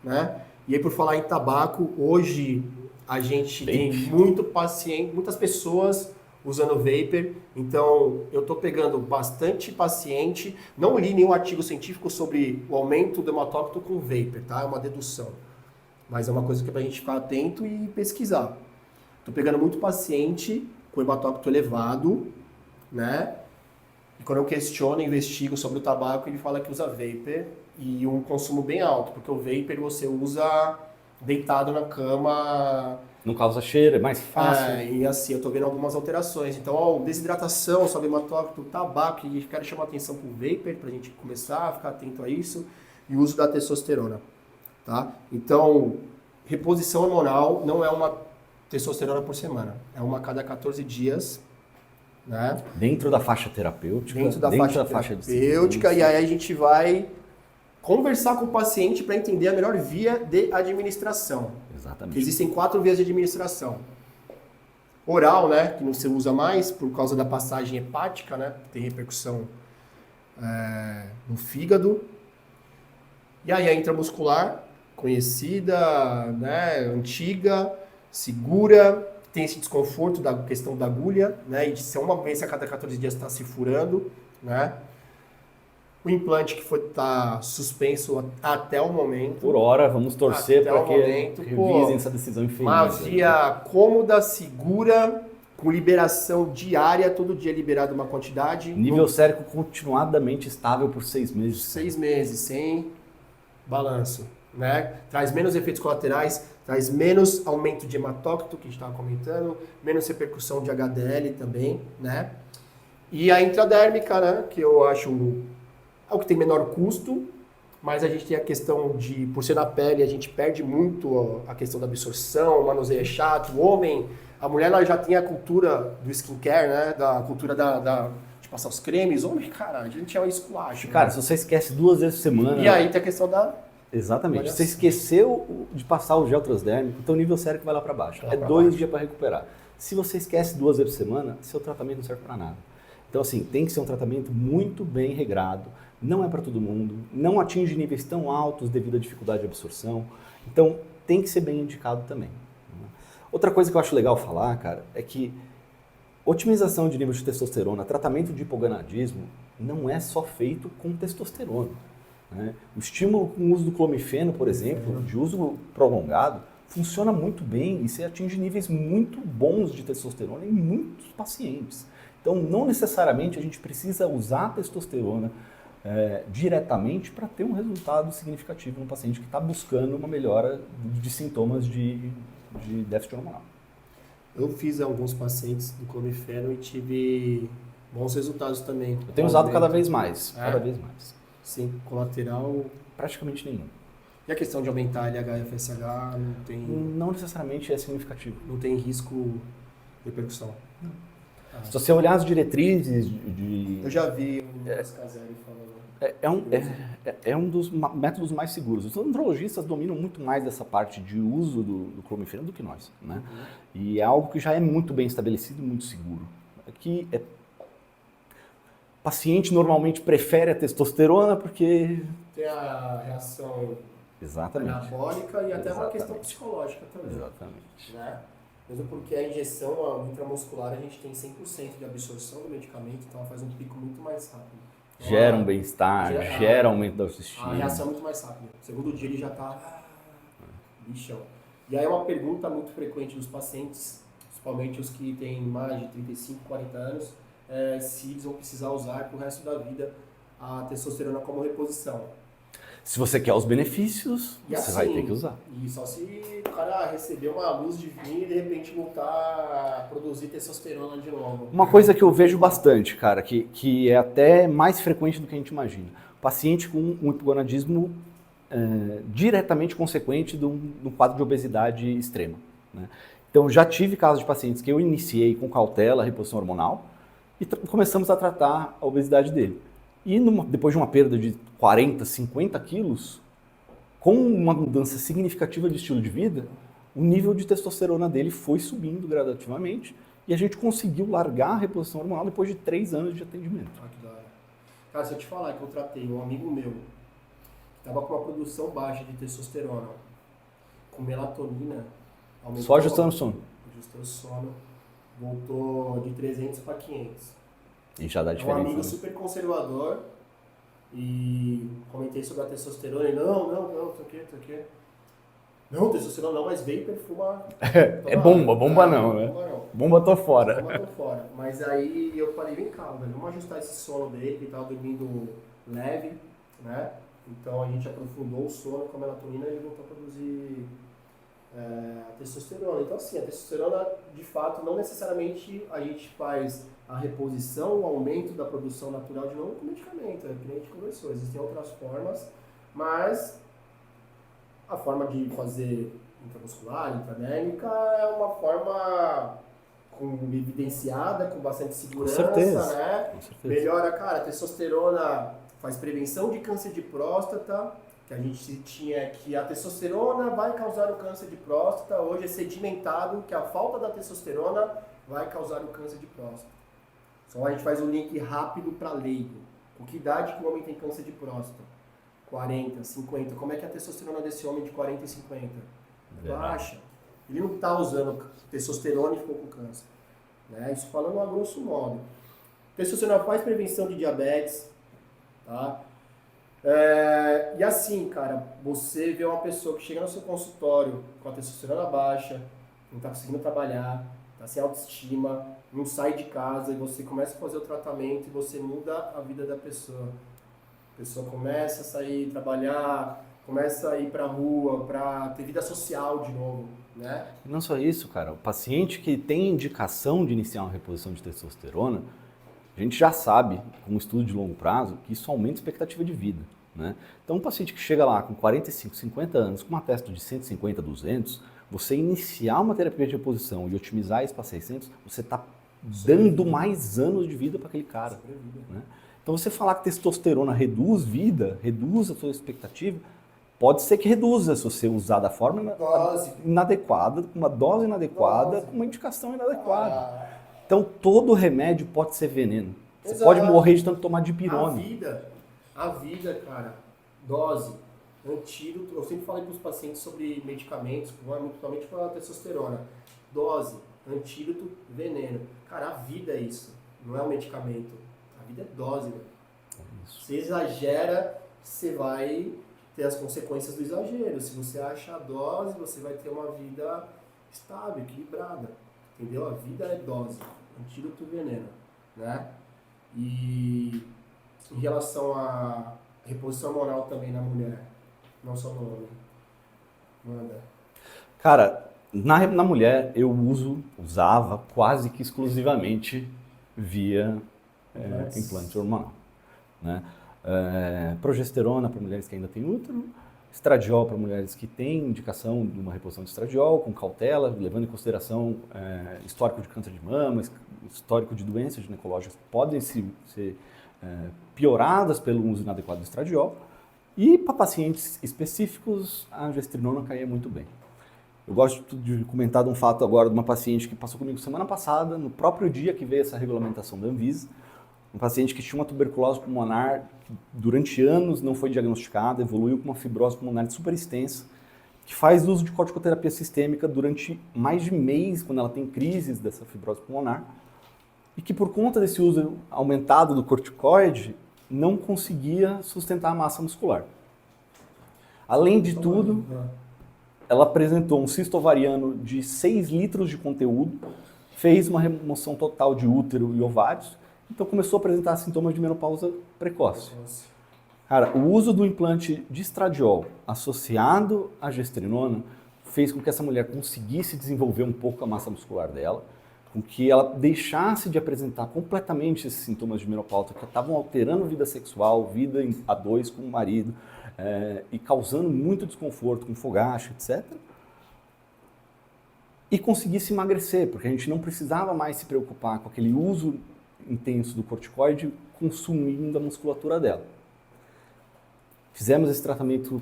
Speaker 1: né? E aí, por falar em tabaco, hoje a gente tem muitas pessoas usando vapor. Então, eu estou pegando bastante paciente. Não li nenhum artigo científico sobre o aumento do hematócrito com vapor, tá? É uma dedução. Mas é uma coisa que é para a gente ficar atento e pesquisar. Estou pegando muito paciente com hematócrito elevado, né? E quando eu questiono, investigo sobre o tabaco, ele fala que usa vapor e um consumo bem alto, porque o vapor você usa deitado na cama.
Speaker 2: Não causa cheiro, é mais fácil.
Speaker 1: E assim, eu tô vendo algumas alterações. Então, desidratação, sobe hematócrito, tabaco, e quero chamar atenção pro vapor, pra gente começar a ficar atento a isso, e o uso da testosterona, tá? Então, reposição hormonal não é uma testosterona por semana, é uma a cada 14 dias, né?
Speaker 2: Dentro da faixa terapêutica.
Speaker 1: Dentro da faixa terapêutica, e aí a gente vai conversar com o paciente para entender a melhor via de administração.
Speaker 2: Exatamente.
Speaker 1: Existem 4 vias de administração. Oral, né, que não se usa mais por causa da passagem hepática, né, que tem repercussão no fígado. E aí a intramuscular, conhecida, né, antiga, segura, tem esse desconforto da questão da agulha, né, e de ser uma vez a cada 14 dias está se furando, né. O implante que está suspenso até o momento.
Speaker 2: Por hora, vamos torcer para que revisem essa decisão infeliz.
Speaker 1: Uma via cômoda, segura, com liberação diária, todo dia liberado uma quantidade.
Speaker 2: Nível sérico continuadamente estável por 6 meses.
Speaker 1: 6 meses, sem balanço, né? Traz menos efeitos colaterais, traz menos aumento de hematócrito, que a gente estava comentando, menos repercussão de HDL também, né? E a intradérmica, né, que eu acho é o que tem menor custo, mas a gente tem a questão de, por ser na pele, a gente perde muito a questão da absorção, o manuseio é chato, o homem, a mulher ela já tem a cultura do skincare, né, da cultura de passar os cremes, o homem, cara, a gente é um esculacho.
Speaker 2: Cara,
Speaker 1: né?
Speaker 2: se você esquece 2 vezes por semana...
Speaker 1: E aí tem a questão da...
Speaker 2: Exatamente. Se você esqueceu de passar o gel transdérmico, então o nível sérico vai lá para baixo. É 2 dias para recuperar. Se você esquece 2 vezes por semana, seu tratamento não serve para nada. Então, assim, tem que ser um tratamento muito bem regrado, não é para todo mundo, não atinge níveis tão altos devido à dificuldade de absorção, então tem que ser bem indicado também. Outra coisa que eu acho legal falar, cara, é que otimização de nível de testosterona, tratamento de hipogonadismo, não é só feito com testosterona, né? O estímulo com o uso do clomifeno, por exemplo, de uso prolongado, funciona muito bem e você atinge níveis muito bons de testosterona em muitos pacientes. Então, não necessariamente a gente precisa usar a testosterona diretamente para ter um resultado significativo no paciente que está buscando uma melhora de sintomas de déficit hormonal.
Speaker 1: Eu fiz alguns pacientes do clomifeno e tive bons resultados também.
Speaker 2: Eu tenho usado cada vez mais, cada vez mais.
Speaker 1: Sim, colateral...
Speaker 2: Praticamente nenhum.
Speaker 1: E a questão de aumentar LH-FSH não tem...
Speaker 2: Não necessariamente é significativo.
Speaker 1: Não tem risco de repercussão?
Speaker 2: Não. Se você olhar as diretrizes de...
Speaker 1: Eu já vi o Caseri falando.
Speaker 2: É um dos métodos mais seguros. Os andrologistas dominam muito mais dessa parte de uso do clomifeno do que nós, né? E é algo que já é muito bem estabelecido e muito seguro. Aqui o paciente normalmente prefere a testosterona porque...
Speaker 1: Tem a reação anabólica e até uma questão psicológica também.
Speaker 2: Exatamente.
Speaker 1: Né? Mesmo porque a injeção intramuscular a gente tem 100% de absorção do medicamento, então ela faz um pico muito mais rápido.
Speaker 2: Gera um bem-estar, gera aumento da autoestima.
Speaker 1: A reação é muito mais rápida. No segundo dia ele já está bichão. E aí uma pergunta muito frequente dos pacientes, principalmente os que têm mais de 35, 40 anos, é se eles vão precisar usar pro resto da vida a testosterona como reposição.
Speaker 2: Se você quer os benefícios, você vai ter que usar.
Speaker 1: E só se o cara receber uma luz divina e de repente voltar a produzir testosterona de novo.
Speaker 2: Uma coisa que eu vejo bastante, cara, que é até mais frequente do que a gente imagina. Paciente com um hipogonadismo diretamente consequente de um quadro de obesidade extrema, né? Então, já tive casos de pacientes que eu iniciei com cautela a reposição hormonal e começamos a tratar a obesidade dele. E depois de uma perda de 40, 50 quilos, com uma mudança significativa de estilo de vida, o nível de testosterona dele foi subindo gradativamente e a gente conseguiu largar a reposição hormonal depois de 3 anos de atendimento.
Speaker 1: Ah, que da hora. Cara, se eu te falar que eu tratei um amigo meu que estava com uma produção baixa de testosterona, com melatonina, aumentou,
Speaker 2: Só ajustando o sono.
Speaker 1: ajustou o sono, voltou de 300 para 500.
Speaker 2: E já dá
Speaker 1: É um
Speaker 2: diferença.
Speaker 1: amigo
Speaker 2: Né?
Speaker 1: super conservador e comentei sobre a testosterona e não, tô aqui. Não, testosterona não, mas vapor fuma.
Speaker 2: É bomba não, né?
Speaker 1: Bomba não.
Speaker 2: Bomba tô fora.
Speaker 1: Bomba tô fora. Mas aí eu falei, vem cá, velho, vamos ajustar esse sono dele, que ele tava dormindo leve, né? Então a gente aprofundou o sono com a melatonina e ele voltou a produzir a testosterona. Então assim, a testosterona, de fato, não necessariamente a gente faz a reposição, o aumento da produção natural de novo com medicamento, é que nem a gente conversou. Existem outras formas, mas a forma de fazer intramuscular, intradérmica, é uma forma evidenciada, com bastante segurança,
Speaker 2: Com certeza.
Speaker 1: né?
Speaker 2: Com certeza.
Speaker 1: Melhora, cara, a testosterona faz prevenção de câncer de próstata, que a gente tinha que a testosterona vai causar o câncer de próstata, hoje é sedimentado que a falta da testosterona vai causar o câncer de próstata. Só a gente faz um link rápido para leigo. Com que idade que o homem tem câncer de próstata? 40, 50. Como é que é a testosterona desse homem de 40 e 50? Baixa. Ele não está usando testosterona e ficou com câncer. Né? Isso falando a grosso modo. Testosterona faz prevenção de diabetes. Tá? E assim, cara, você vê uma pessoa que chega no seu consultório com a testosterona baixa, não está conseguindo trabalhar, está sem autoestima, não sai de casa e você começa a fazer o tratamento e você muda a vida da pessoa. A pessoa começa a sair, trabalhar, começa a ir pra rua, pra ter vida social de novo, né?
Speaker 2: Não só isso, cara. O paciente que tem indicação de iniciar uma reposição de testosterona, a gente já sabe, com um estudo de longo prazo, que isso aumenta a expectativa de vida, né? Então, um paciente que chega lá com 45, 50 anos, com uma testo de 150, 200, você iniciar uma terapia de reposição e otimizar isso para 600, você está dando mais anos de vida para aquele cara, né? Então, você falar que testosterona reduz vida, reduz a sua expectativa, pode ser que reduza se você usar da forma inadequada, com uma dose inadequada, com uma indicação inadequada. Então, todo remédio pode ser veneno. Você
Speaker 1: Exato.
Speaker 2: pode morrer de tanto tomar dipirona.
Speaker 1: A vida, cara, dose, antídoto. Eu sempre falei para os pacientes sobre medicamentos, principalmente para a testosterona. Dose, antídoto, veneno. Cara, a vida é isso, não é um medicamento. A vida é dose, velho. Você exagera, você vai ter as consequências do exagero. Se você acha a dose, você vai ter uma vida estável, equilibrada. Entendeu? A vida é dose, antídoto veneno, né? E em relação à reposição hormonal também na mulher, não só no homem. Manda.
Speaker 2: Cara, na mulher eu usava quase que exclusivamente via implante hormonal, né? Progesterona para mulheres que ainda têm útero, estradiol para mulheres que têm indicação de uma reposição de estradiol, com cautela, levando em consideração histórico de câncer de mama, histórico de doenças ginecológicas que podem ser pioradas pelo uso inadequado do estradiol. E para pacientes específicos, a gestrinona caía muito bem. Eu gosto de comentar de um fato agora de uma paciente que passou comigo semana passada, no próprio dia que veio essa regulamentação da Anvisa. Um paciente que tinha uma tuberculose pulmonar, que durante anos não foi diagnosticada, evoluiu com uma fibrose pulmonar super extensa, que faz uso de corticoterapia sistêmica durante mais de mês, quando ela tem crises dessa fibrose pulmonar, e que por conta desse uso aumentado do corticoide, não conseguia sustentar a massa muscular. Além de tudo, ela apresentou um cisto ovariano de 6 litros de conteúdo, fez uma remoção total de útero e ovários, então começou a apresentar sintomas de menopausa precoce. Cara, o uso do implante de estradiol associado à gestrinona fez com que essa mulher conseguisse desenvolver um pouco a massa muscular dela, com que ela deixasse de apresentar completamente esses sintomas de menopausa que estavam alterando a vida sexual, vida a dois com o marido, e causando muito desconforto com fogacho, etc. E conseguisse emagrecer, porque a gente não precisava mais se preocupar com aquele uso intenso do corticoide consumindo a musculatura dela. Fizemos esse tratamento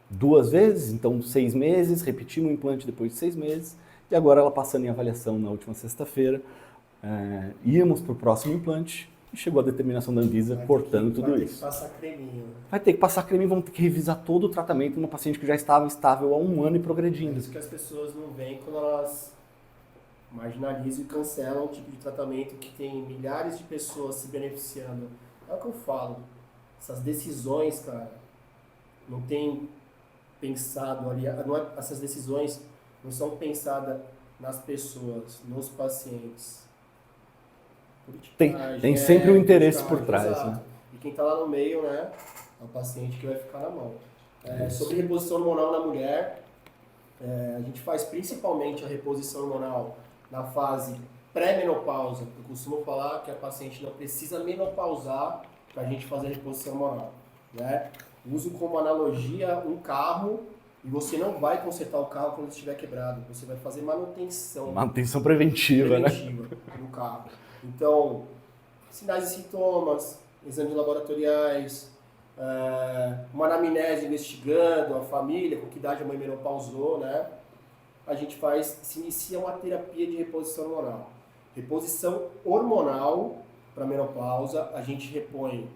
Speaker 2: 2 vezes, então 6 meses, repetimos o implante depois de 6 meses, e agora ela passando em avaliação na última sexta-feira, íamos para o próximo implante, e chegou a determinação da Anvisa cortando tudo isso.
Speaker 1: Vai ter que passar creminho.
Speaker 2: Vai ter que passar creminho, vamos ter que revisar todo o tratamento numa paciente que já estava estável há 1 ano e progredindo.
Speaker 1: É isso que as pessoas não veem quando elas marginalizam e cancelam o tipo de tratamento que tem milhares de pessoas se beneficiando. É o que eu falo. Essas decisões, cara, não tem pensado ali, essas decisões não são pensadas nas pessoas, nos pacientes.
Speaker 2: Tem sempre um interesse por trás.
Speaker 1: Exato.
Speaker 2: Né?
Speaker 1: E quem está lá no meio, né, é o paciente que vai ficar na mão. Sobre reposição hormonal na mulher, a gente faz principalmente a reposição hormonal na fase pré-menopausa. Eu costumo falar que a paciente não precisa menopausar para a gente fazer a reposição hormonal. Né? Uso como analogia um carro e você não vai consertar o carro quando estiver quebrado. Você vai fazer manutenção.
Speaker 2: Manutenção preventiva, né?
Speaker 1: No carro. Então, sinais e sintomas, exames laboratoriais, uma anamnese investigando a família, com que idade a mãe menopausou, né? A gente se inicia uma terapia de reposição hormonal. Reposição hormonal para menopausa, a gente repõe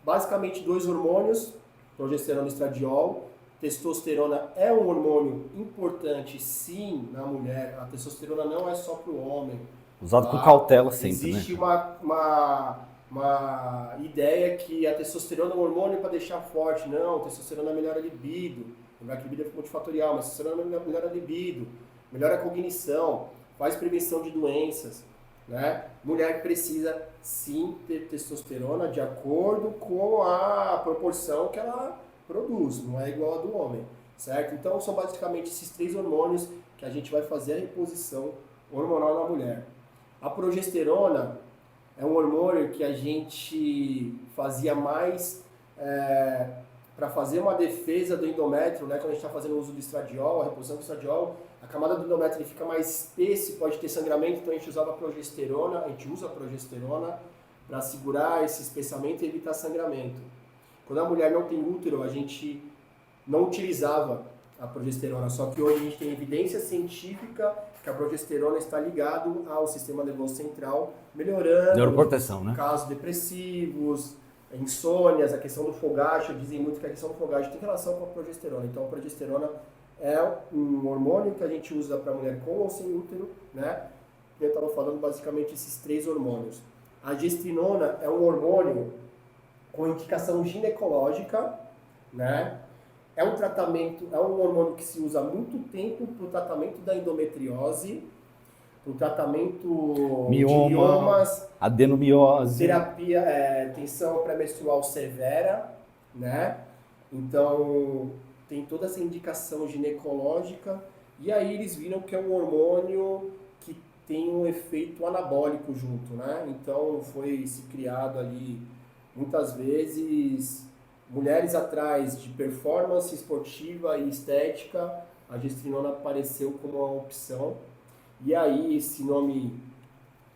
Speaker 1: basicamente 2 hormônios, progesterona e estradiol. Testosterona é um hormônio importante, sim, na mulher. A testosterona não é só para o homem.
Speaker 2: Usado com cautela sempre,
Speaker 1: Existe,
Speaker 2: né?
Speaker 1: uma ideia que a testosterona é um hormônio para deixar forte. Não, a testosterona melhora a libido. Lembrar que a libido é multifatorial, mas a testosterona melhora a libido, melhora a cognição, faz prevenção de doenças. Né? Mulher precisa sim ter testosterona de acordo com a proporção que ela produz, não é igual a do homem, certo? Então são basicamente esses 3 hormônios que a gente vai fazer a reposição hormonal na mulher. A progesterona é um hormônio que a gente fazia mais para fazer uma defesa do endométrio, né? Quando a gente está fazendo o uso do estradiol, a reposição do estradiol, a camada do endométrio ele fica mais espessa e pode ter sangramento, então a gente usa a progesterona para segurar esse espessamento e evitar sangramento. Quando a mulher não tem útero, a gente não utilizava a progesterona, só que hoje a gente tem evidência científica que a progesterona está ligado ao sistema nervoso central, melhorando
Speaker 2: neuroproteção, né?
Speaker 1: Casos depressivos, insônias, a questão do fogacho, dizem muito que a questão do fogacho tem relação com a progesterona. Então a progesterona é um hormônio que a gente usa para mulher com ou sem útero, né? Eu estava falando basicamente esses 3 hormônios. A gestrinona é um hormônio com indicação ginecológica, né? É um tratamento, é um hormônio que se usa há muito tempo para o tratamento da endometriose, para o tratamento de miomas,
Speaker 2: adenomiose,
Speaker 1: terapia, tensão pré-menstrual severa, né? Então, tem toda essa indicação ginecológica, e aí eles viram que é um hormônio que tem um efeito anabólico junto, né? Então, foi se criado ali, muitas vezes, mulheres atrás de performance esportiva e estética, a gestrinona apareceu como uma opção. E aí esse nome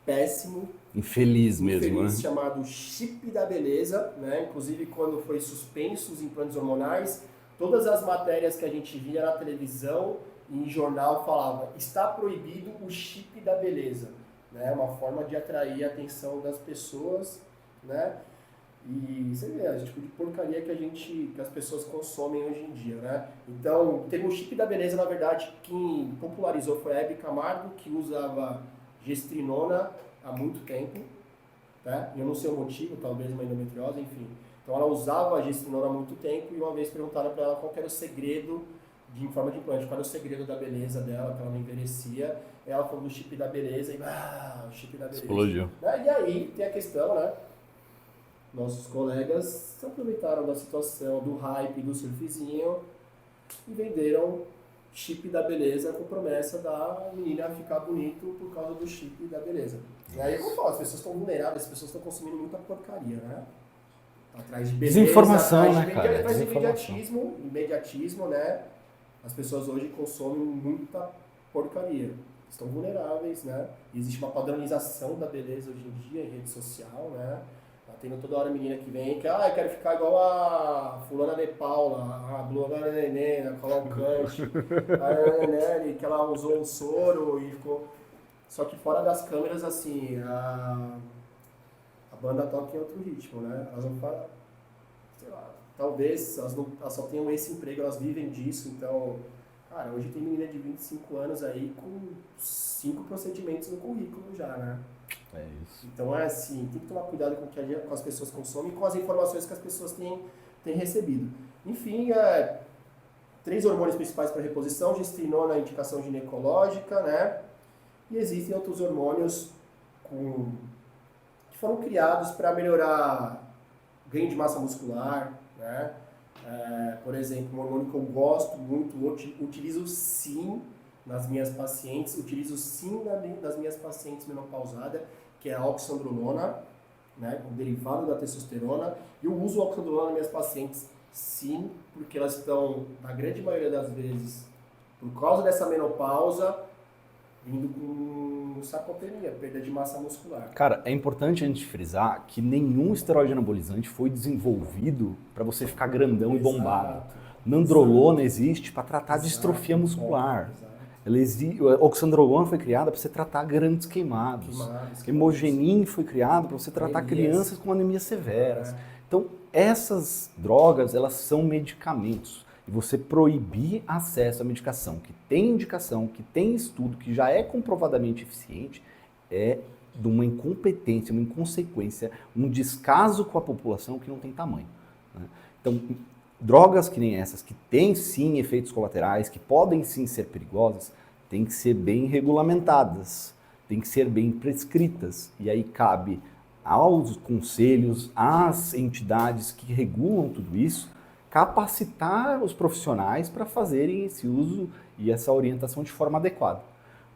Speaker 1: péssimo,
Speaker 2: infeliz mesmo, né?
Speaker 1: Chamado chip da beleza, né? Inclusive quando foi suspenso os implantes hormonais, todas as matérias que a gente via na televisão e em jornal falavam, está proibido o chip da beleza, né? Uma forma de atrair a atenção das pessoas, né? E você vê, a tipo de porcaria que as pessoas consomem hoje em dia, né? Então, o termo chip da beleza, na verdade, quem popularizou foi a Hebe Camargo, que usava gestrinona há muito tempo, né? Eu não sei o motivo, talvez uma endometriose, enfim. Então, ela usava a gestrinona há muito tempo e uma vez perguntaram para ela qual era o segredo em forma de implante, qual era o segredo da beleza dela, que ela não envelhecia. Ela falou do chip da beleza e, o chip da beleza.
Speaker 2: Explodiu.
Speaker 1: E aí tem a questão, né? Nossos colegas se aproveitaram da situação, do hype do surfzinho e venderam chip da beleza com promessa da menina ficar bonito por causa do chip da beleza. E aí eu vou falar, as pessoas estão vulneráveis, as pessoas estão consumindo muita porcaria, né? Atrás de beleza,
Speaker 2: desinformação,
Speaker 1: atrás de
Speaker 2: né, cara?
Speaker 1: Atrás de imediatismo, né? As pessoas hoje consomem muita porcaria. estão vulneráveis, né? Existe uma padronização da beleza hoje em dia em rede social, né? Tá tendo toda hora menina que vem que, eu quero ficar igual a fulana de Paula, a Bluna Nenê, a Cavalcante, a Nenê, que ela usou um soro e ficou... Só que fora das câmeras, assim, a banda toca em outro ritmo, né? Elas não falam, sei lá, talvez elas só tenham esse emprego, elas vivem disso, então... Cara, hoje tem menina de 25 anos aí com 5 procedimentos no currículo já, né?
Speaker 2: É isso.
Speaker 1: Então é assim, tem que tomar cuidado com o que com as pessoas consomem e com as informações que as pessoas têm recebido. Enfim, 3 hormônios principais para reposição, gestrinona, indicação ginecológica, né? E existem outros hormônios que foram criados para melhorar ganho de massa muscular, né? Por exemplo, um hormônio que eu gosto muito, utilizo sim nas minhas pacientes, nas minhas pacientes menopausadas, que é a oxandrolona, né, um derivado da testosterona. Eu uso oxandrolona nas minhas pacientes sim, porque elas estão, na grande maioria das vezes, por causa dessa menopausa, vindo com sarcopenia, perda de massa muscular.
Speaker 2: Cara, é importante a gente frisar que nenhum esteroide anabolizante foi desenvolvido para você ficar grandão e bombado. Nandrolona existe para tratar distrofia muscular. A oxandrolona foi criada para você tratar grandes queimados. Hemogenin foi criado para você tratar crianças com anemias severas. Então, essas drogas, elas são medicamentos. E você proibir acesso à medicação que tem indicação, que tem estudo, que já é comprovadamente eficiente, é de uma incompetência, uma inconsequência, um descaso com a população que não tem tamanho, né? Então, drogas que nem essas, que têm sim efeitos colaterais, que podem sim ser perigosas, têm que ser bem regulamentadas, têm que ser bem prescritas. E aí cabe aos conselhos, às entidades que regulam tudo isso, capacitar os profissionais para fazerem esse uso e essa orientação de forma adequada.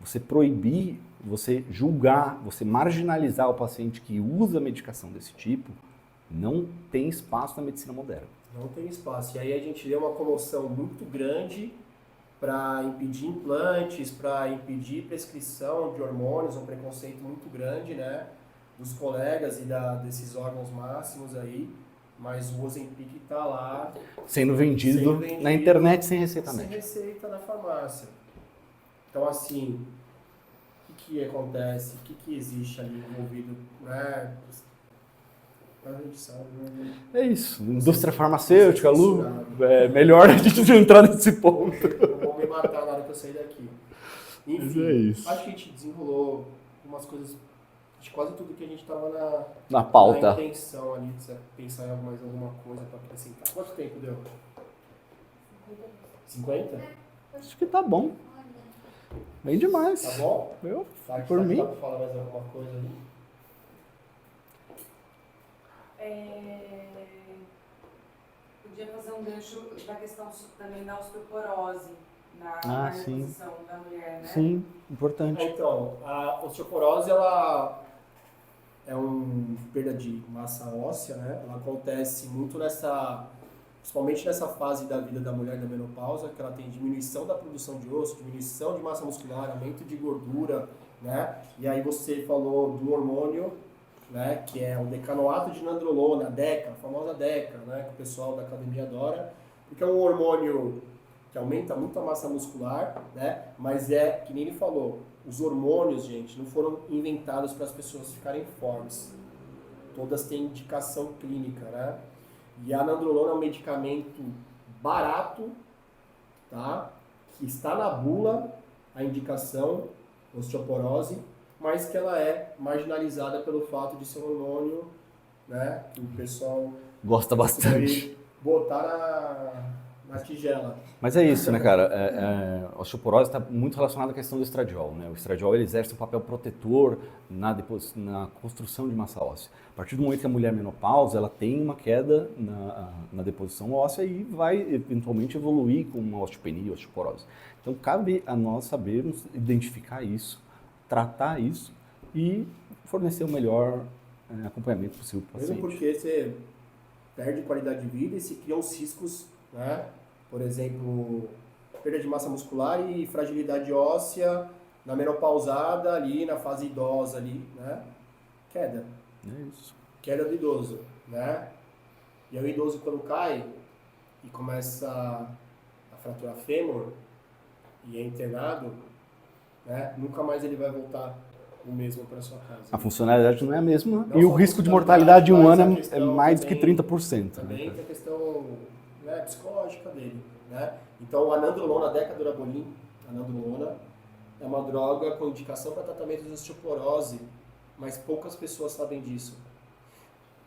Speaker 2: Você proibir, você julgar, você marginalizar o paciente que usa medicação desse tipo, não tem espaço na medicina moderna.
Speaker 1: Não tem espaço. E aí a gente vê uma comoção muito grande para impedir implantes, para impedir prescrição de hormônios, um preconceito muito grande, né, dos colegas e desses órgãos máximos aí. Mas o Ozempic está lá
Speaker 2: sendo vendido na internet sem receita
Speaker 1: médica. Sem receita na farmácia. Então, assim, o que acontece? O que existe ali envolvido? Né? A gente sabe, né?
Speaker 2: É isso. Indústria farmacêutica, Lu. É melhor a gente não entrar nesse ponto.
Speaker 1: Não vão me matar na hora que eu sair daqui. Enfim,
Speaker 2: mas é isso.
Speaker 1: Acho que a gente desenrolou umas coisas... de quase tudo que a gente estava
Speaker 2: na pauta.
Speaker 1: Na intenção ali, de pensar em mais alguma coisa para acrescentar. Quanto tempo deu? 50?
Speaker 2: Acho que tá bom. Bem demais.
Speaker 1: Tá bom?
Speaker 2: Por mim.
Speaker 1: Dá para falar mais alguma coisa ali?
Speaker 3: Podia fazer um gancho da questão também da osteoporose na reposição da mulher, né?
Speaker 2: Sim, importante.
Speaker 1: Então, a osteoporose, ela é uma perda de massa óssea, né? Ela acontece muito principalmente nessa fase da vida da mulher da menopausa, que ela tem diminuição da produção de osso, diminuição de massa muscular, aumento de gordura, né? E aí você falou do hormônio, né? Que é o decanoato de nandrolona, a DECA, a famosa DECA, né? Que o pessoal da academia adora, porque é um hormônio que aumenta muito a massa muscular, né? Mas que nem ele falou, os hormônios, gente, não foram inventados para as pessoas ficarem fortes. Todas têm indicação clínica, né? E a nandrolona é um medicamento barato, tá? Que está na bula a indicação, osteoporose, mas que ela é marginalizada pelo fato de ser um hormônio, né? Que o pessoal
Speaker 2: gosta bastante.
Speaker 1: Botar na tigela.
Speaker 2: Mas é isso, né, cara? A osteoporose está muito relacionada à questão do estradiol, né? O estradiol ele exerce um papel protetor na construção de massa óssea. A partir do momento que a mulher menopausa, ela tem uma queda na deposição óssea e vai eventualmente evoluir com uma osteopenia, osteoporose. Então, cabe a nós sabermos identificar isso, tratar isso e fornecer o melhor acompanhamento possível para o paciente.
Speaker 1: Mesmo porque você perde qualidade de vida e se criam riscos, né? Por exemplo, perda de massa muscular e fragilidade óssea na menopausada ali, na fase idosa ali, né? Queda.
Speaker 2: É isso.
Speaker 1: Queda do idoso, né? E aí o idoso quando cai e começa a fraturar fêmur e é internado, né? Nunca mais ele vai voltar o mesmo para sua casa.
Speaker 2: A funcionalidade não é a mesma,
Speaker 1: Não
Speaker 2: e o
Speaker 1: só a
Speaker 2: risco de mortalidade de um
Speaker 1: funcionalidade,
Speaker 2: ano
Speaker 1: mas a
Speaker 2: é
Speaker 1: questão
Speaker 2: mais do que
Speaker 1: também-
Speaker 2: 30%.
Speaker 1: Também
Speaker 2: né?
Speaker 1: tem a questão, né, psicológica dele, né? Então, a nandrolona, a decadurabolin, a nandrolona é uma droga com indicação para tratamento de osteoporose, mas poucas pessoas sabem disso.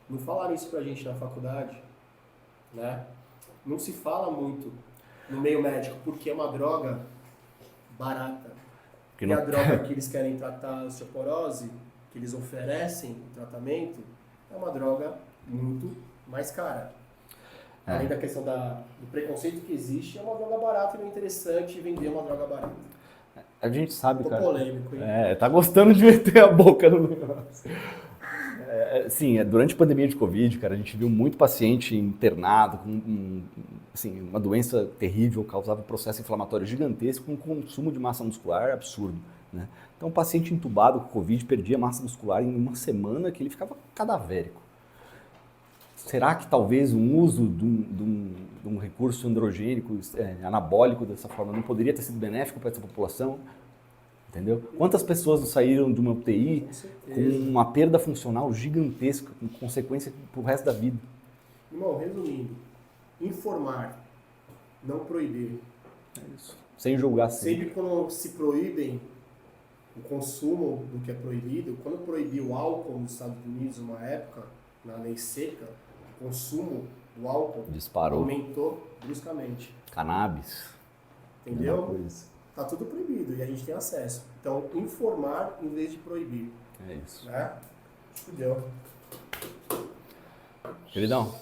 Speaker 1: Não falaram isso pra gente na faculdade, né? Não se fala muito no meio médico, porque é uma droga barata.
Speaker 2: Que
Speaker 1: E
Speaker 2: não-
Speaker 1: a droga que eles querem tratar a osteoporose, que eles oferecem o tratamento, é uma droga muito mais cara. Além da questão do preconceito que existe, é uma droga barata e não é interessante vender uma droga barata.
Speaker 2: A gente sabe,
Speaker 1: Ficou
Speaker 2: cara.
Speaker 1: polêmico, hein?
Speaker 2: Tá gostando de meter a boca no negócio. Sim, durante a pandemia de Covid, cara, a gente viu muito paciente internado com assim, uma doença terrível, causava um processo inflamatório gigantesco, com um consumo de massa muscular absurdo. Né? Então, o paciente entubado com Covid perdia massa muscular em uma semana que ele ficava cadavérico. Será que talvez um uso de um recurso androgênico, anabólico dessa forma, não poderia ter sido benéfico para essa população? Entendeu? Quantas pessoas não saíram de uma UTI com uma perda funcional gigantesca, com consequência para o resto da vida?
Speaker 1: Irmão, resumindo, informar, não proibir.
Speaker 2: É isso. Sem julgar sempre.
Speaker 1: Sempre quando se proíbem o consumo do que é proibido, quando proibiu o álcool nos Estados Unidos, uma época, na lei seca, o consumo do álcool
Speaker 2: Disparou.
Speaker 1: aumentou bruscamente.
Speaker 2: Cannabis.
Speaker 1: Entendeu?
Speaker 2: Mesma coisa.
Speaker 1: Tá tudo proibido e a gente tem acesso. Então, informar em vez de proibir.
Speaker 2: É isso.
Speaker 1: Né? Entendeu?
Speaker 2: Queridão,